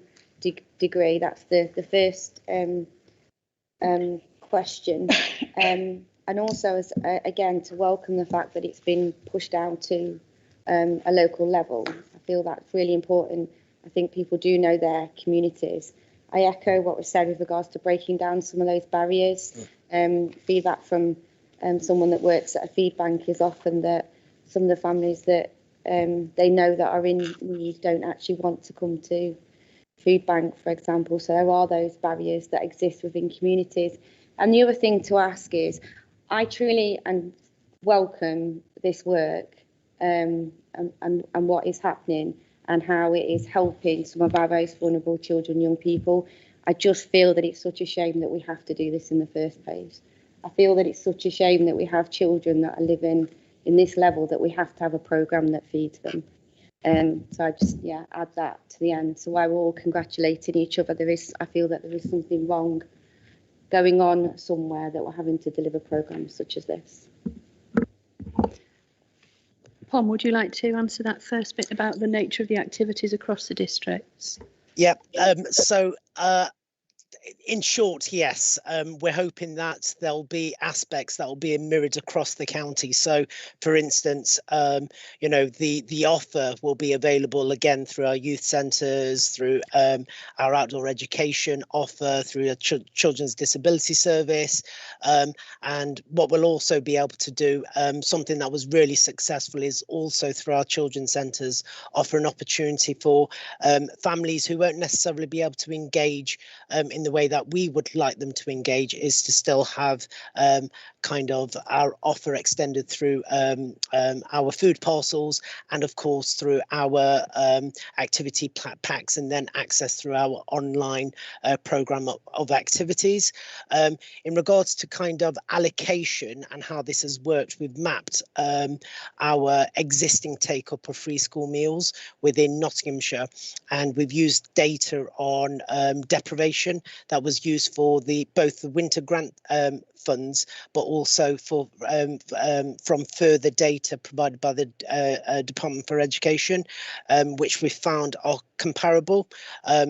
degree? That's the first question. And also, again, to welcome the fact that it's been pushed down to a local level. I feel that's really important. I think people do know their communities. I echo what was said with regards to breaking down some of those barriers. Feedback from someone that works at a feed bank is often that some of the families that they know that are in need don't actually want to come to food bank, for example. So there are those barriers that exist within communities. And the other thing to ask is, I truly and welcome this work and what is happening and how it is helping some of our most vulnerable children, young people. I just feel that it's such a shame that we have to do this in the first place. I feel that it's such a shame that we have children that are living in this level that we have to have a programme that feeds them. So I just, add that to the end. So while we're all congratulating each other, I feel that there is something wrong going on somewhere that we're having to deliver programmes such as this. Pom, would you like to answer that first bit about the nature of the activities across the districts? Yeah, in short, yes, we're hoping that there'll be aspects that will be mirrored across the county. So, for instance, the offer will be available again through our youth centres, through our outdoor education offer, through a children's disability service, and what we'll also be able to do, something that was really successful, is also through our children's centres offer an opportunity for families who won't necessarily be able to engage in the way that we would like them to engage, is to still have kind of our offer extended through our food parcels, and of course through our activity packs, and then access through our online programme of activities. In regards to kind of allocation and how this has worked, we've mapped our existing take up of free school meals within Nottinghamshire, and we've used data on deprivation that was used for both the winter grant funds, but also for from further data provided by the Department for Education, which we found are comparable.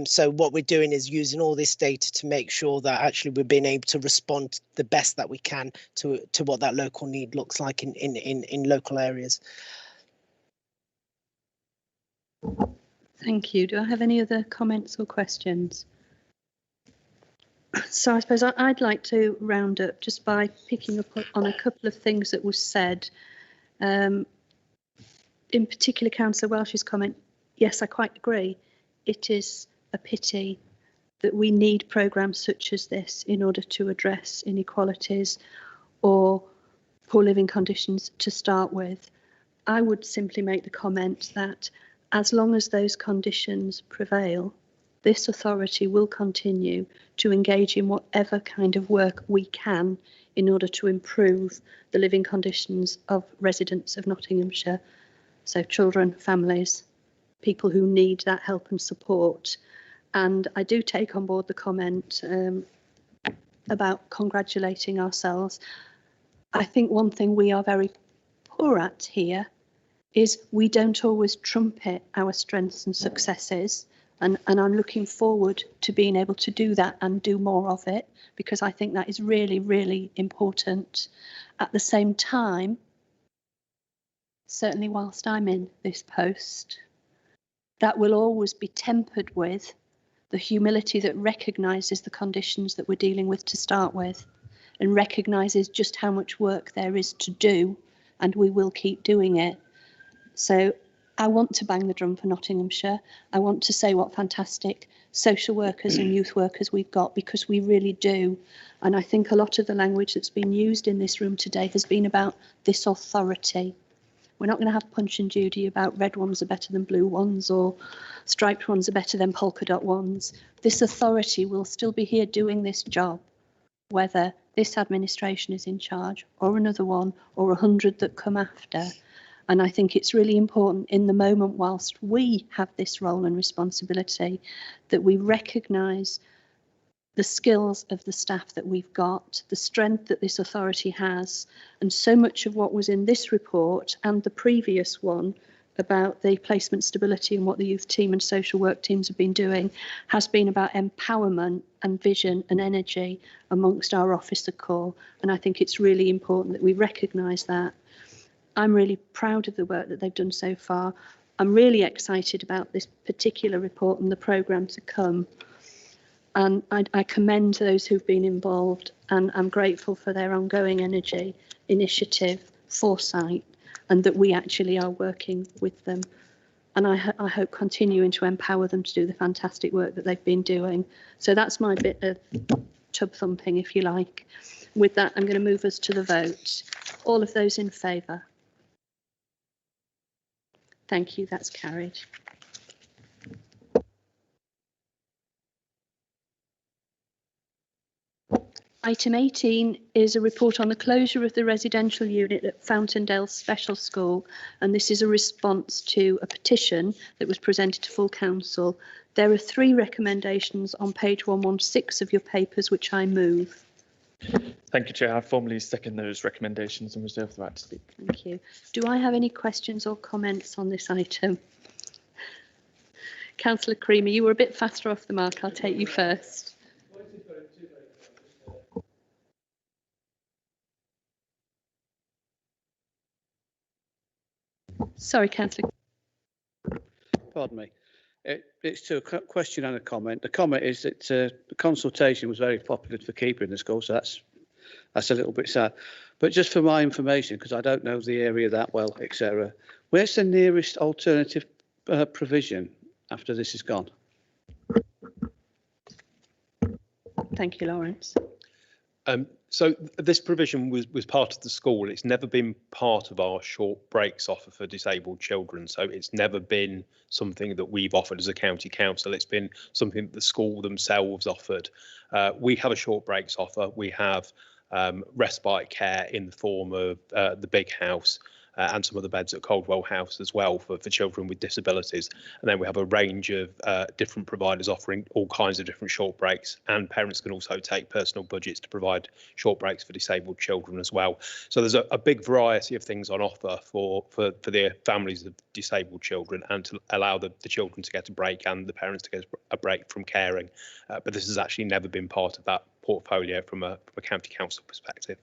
So what we're doing is using all this data to make sure that actually we're being able to respond the best that we can to what that local need looks like in local areas. Thank you. Do I have any other comments or questions? So I suppose I'd like to round up just by picking up on a couple of things that were said. In particular, Councillor Welsh's comment, yes, I quite agree. It is a pity that we need programmes such as this in order to address inequalities or poor living conditions to start with. I would simply make the comment that as long as those conditions prevail, this authority will continue to engage in whatever kind of work we can in order to improve the living conditions of residents of Nottinghamshire. So children, families, people who need that help and support. And I do take on board the comment about congratulating ourselves. I think one thing we are very poor at here is we don't always trumpet our strengths and successes. And I'm looking forward to being able to do that and do more of it, because I think that is really, really important. At the same time, certainly whilst I'm in this post, that will always be tempered with the humility that recognises the conditions that we're dealing with to start with, and recognises just how much work there is to do, and we will keep doing it. So I want to bang the drum for Nottinghamshire. I want to say what fantastic social workers and youth workers we've got, because we really do. And I think a lot of the language that's been used in this room today has been about this authority. We're not going to have Punch and Judy about red ones are better than blue ones or striped ones are better than polka dot ones. This authority will still be here doing this job, whether this administration is in charge or another one or 100 that come after. And I think it's really important in the moment whilst we have this role and responsibility that we recognise the skills of the staff that we've got, the strength that this authority has. And so much of what was in this report and the previous one about the placement stability and what the youth team and social work teams have been doing has been about empowerment and vision and energy amongst our officer corps. And I think it's really important that we recognise that. I'm really proud of the work that they've done so far. I'm really excited about this particular report and the programme to come. And I commend those who've been involved, and I'm grateful for their ongoing energy, initiative, foresight, and that we actually are working with them. and I hope continuing to empower them to do the fantastic work that they've been doing. So that's my bit of tub thumping, if you like. With that, I'm going to move us to the vote. All of those in favour? Thank you, that's carried. Item 18 is a report on the closure of the residential unit at Fountaindale Special School, and this is a response to a petition that was presented to full council. There are 3 recommendations on page 116 of your papers, which I move. Thank you, Chair. I formally second those recommendations and reserve the right to speak. Thank you. Do I have any questions or comments on this item? Councillor Creamer, you were a bit faster off the mark. I'll take you first. Sorry, Councillor. Pardon me. It's to a question and a comment. The comment is that the consultation was very popular for keeping the school, so that's a little bit sad. But just for my information, because I don't know the area that well, etc., where's the nearest alternative provision after this is gone? Thank you, Lawrence. So this provision was part of the school. It's never been part of our short breaks offer for disabled children. So it's never been something that we've offered as a county council. It's been something that the school themselves offered. We have a short breaks offer. We have respite care in the form of the big house and some of the beds at Coldwell House as well for children with disabilities. And then we have a range of different providers offering all kinds of different short breaks, and parents can also take personal budgets to provide short breaks for disabled children as well. So there's a big variety of things on offer for the families of disabled children, and to allow the children to get a break and the parents to get a break from caring. But this has actually never been part of that portfolio from a county council perspective.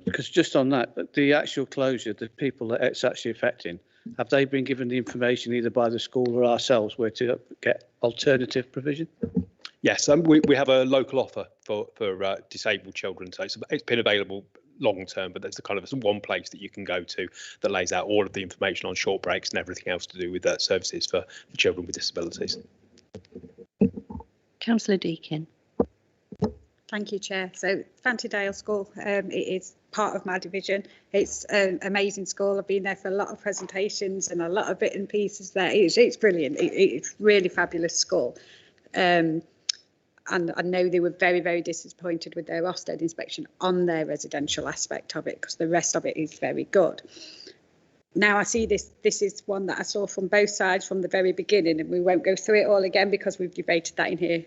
Because just on that, the actual closure, the people that it's actually affecting, have they been given the information either by the school or ourselves where to get alternative provision? Yes, we have a local offer for disabled children. So it's been available long term, but there's one place that you can go to that lays out all of the information on short breaks and everything else to do with services for children with disabilities. Councillor Deakin. Thank you, Chair. So Fountaindale School, it is part of my division. It's an amazing school. I've been there for a lot of presentations and a lot of bits and pieces there. It's brilliant. It's really fabulous school. And I know they were very, very disappointed with their Ofsted inspection on their residential aspect of it, because the rest of it is very good. Now I see this is one that I saw from both sides from the very beginning, and we won't go through it all again because we've debated that in here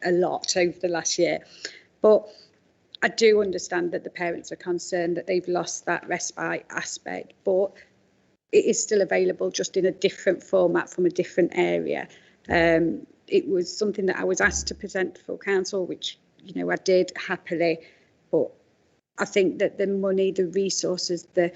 a lot over the last year. But I do understand that the parents are concerned that they've lost that respite aspect, but it is still available, just in a different format from a different area. It was something that I was asked to present to full council, which, you know, I did happily, but I think that the money, the resources, the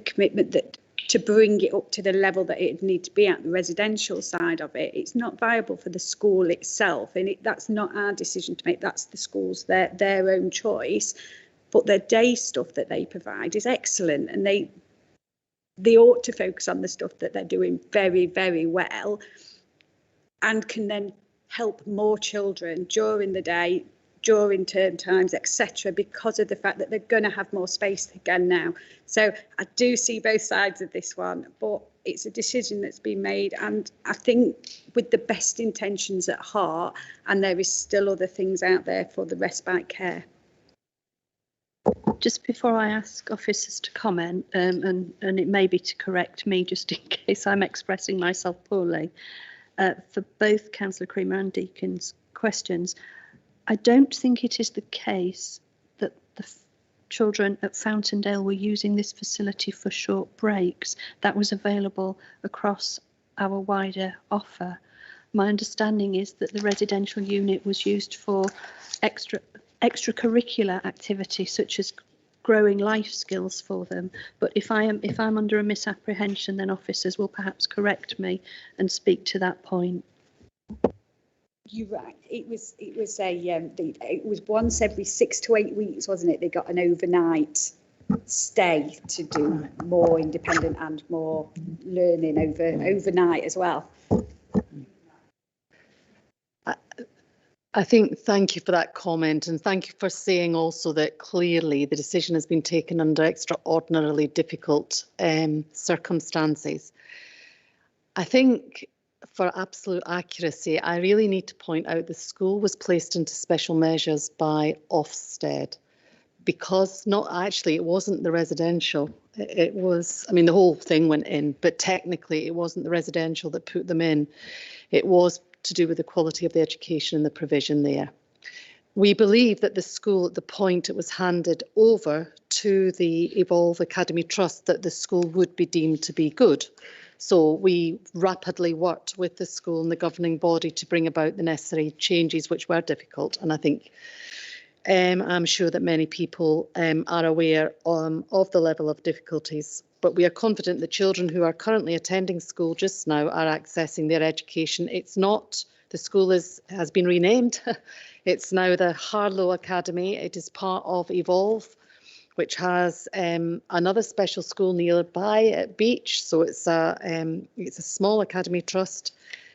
commitment that to bring it up to the level that it needs to be at, the residential side of it, it's not viable for the school itself, and that's not our decision to make. That's the school's their own choice. But their day stuff that they provide is excellent, and they ought to focus on the stuff that they're doing very, very well, and can then help more children during the day, during term times, etc., because of the fact that they're going to have more space again now. So I do see both sides of this one, but it's a decision that's been made, and I think with the best intentions at heart, and there is still other things out there for the respite care. Just before I ask officers to comment, and it may be to correct me just in case I'm expressing myself poorly, for both Councillor Creamer and Deakin's questions, I don't think it is the case that the children at Fountaindale were using this facility for short breaks. That was available across our wider offer. My understanding is that the residential unit was used for extracurricular activity, such as growing life skills for them. But if I'm under a misapprehension, then officers will perhaps correct me and speak to that point. You're right. It was once every 6 to 8 weeks, wasn't it? They got an overnight stay to do more independent and more learning overnight as well. I think thank you for that comment, and thank you for saying also that clearly the decision has been taken under extraordinarily difficult circumstances. I think for absolute accuracy, I really need to point out the school was placed into special measures by Ofsted because it wasn't the residential. It was, I mean, the whole thing went in, but technically it wasn't the residential that put them in. It was to do with the quality of the education and the provision there. We believe that the school, at the point it was handed over to the Evolve Academy Trust, that the school would be deemed to be good. So we rapidly worked with the school and the governing body to bring about the necessary changes, which were difficult. And I think I'm sure that many people are aware of the level of difficulties. But we are confident that children who are currently attending school just now are accessing their education. It's not, the school has been renamed. It's now the Harlow Academy. It is part of Evolve, which has another special school nearby at Beach. So it's a small academy trust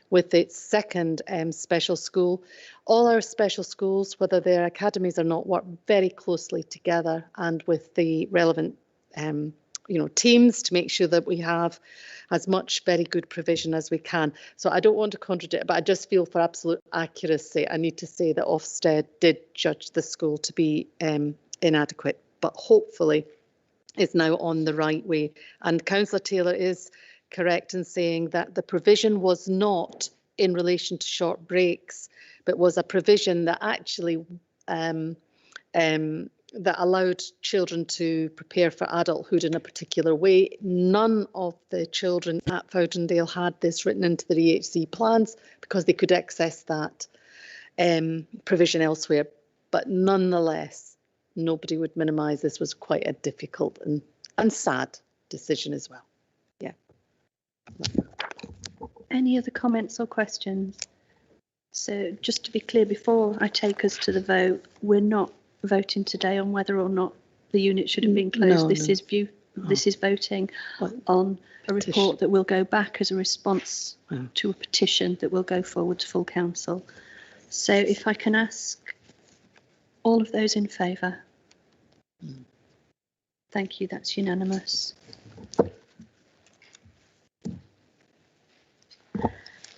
with its second special school. All our special schools, whether they're academies or not, work very closely together and with the relevant teams to make sure that we have as much very good provision as we can. So I don't want to contradict, but I just feel for absolute accuracy, I need to say that Ofsted did judge the school to be inadequate, but hopefully is now on the right way. And Councillor Taylor is correct in saying that the provision was not in relation to short breaks, but was a provision that actually that allowed children to prepare for adulthood in a particular way. None of the children at Fowdendale had this written into their EHC plans because they could access that provision elsewhere. But nonetheless, nobody would minimise this was quite a difficult and sad decision as well. Yeah. Any other comments or questions? So just to be clear, before I take us to the vote, we're not voting today on whether or not the unit should have been closed. This is voting on a report that will go back as a response to a petition that will go forward to full council. So if I can ask all of those in favour. Thank you, that's unanimous.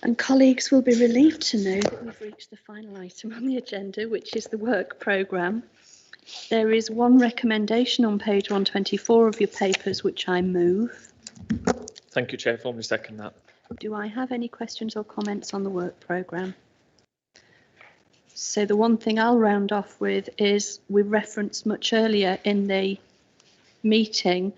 And colleagues will be relieved to know that we've reached the final item on the agenda, which is the work programme. There is one recommendation on page 124 of your papers, which I move. Thank you, Chair. Formally second that. Do I have any questions or comments on the work programme? So the one thing I'll round off with is we referenced much earlier in the meeting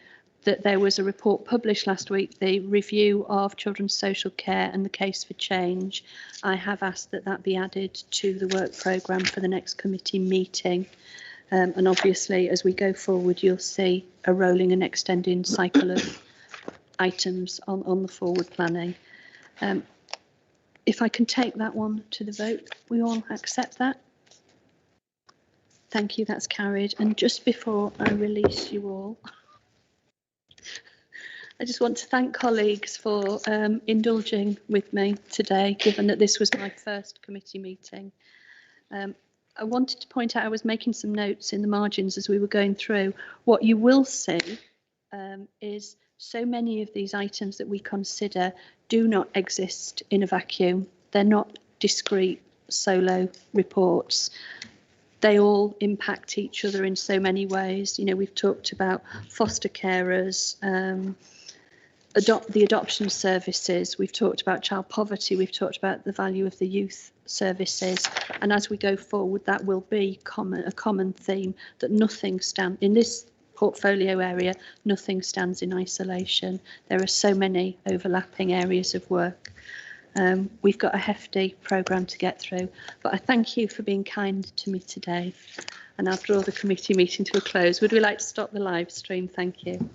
that there was a report published last week, the review of children's social care and the case for change. I have asked that that be added to the work programme for the next committee meeting. And obviously, as we go forward, you'll see a rolling and extending cycle of items on the forward planning. If I can take that one to the vote, we all accept that? Thank you, that's carried. And just before I release you all, I just want to thank colleagues for indulging with me today, given that this was my first committee meeting. I wanted to point out, I was making some notes in the margins as we were going through. What you will see is so many of these items that we consider do not exist in a vacuum. They're not discrete solo reports. They all impact each other in so many ways. You know, we've talked about foster carers, the adoption services, we've talked about child poverty, we've talked about the value of the youth services, and as we go forward that will be a common theme, that nothing stands in this portfolio area, nothing stands in isolation. There are so many overlapping areas of work. We've got a hefty programme to get through, but I thank you for being kind to me today, and I'll draw the committee meeting to a close. Would we like to stop the live stream? Thank you.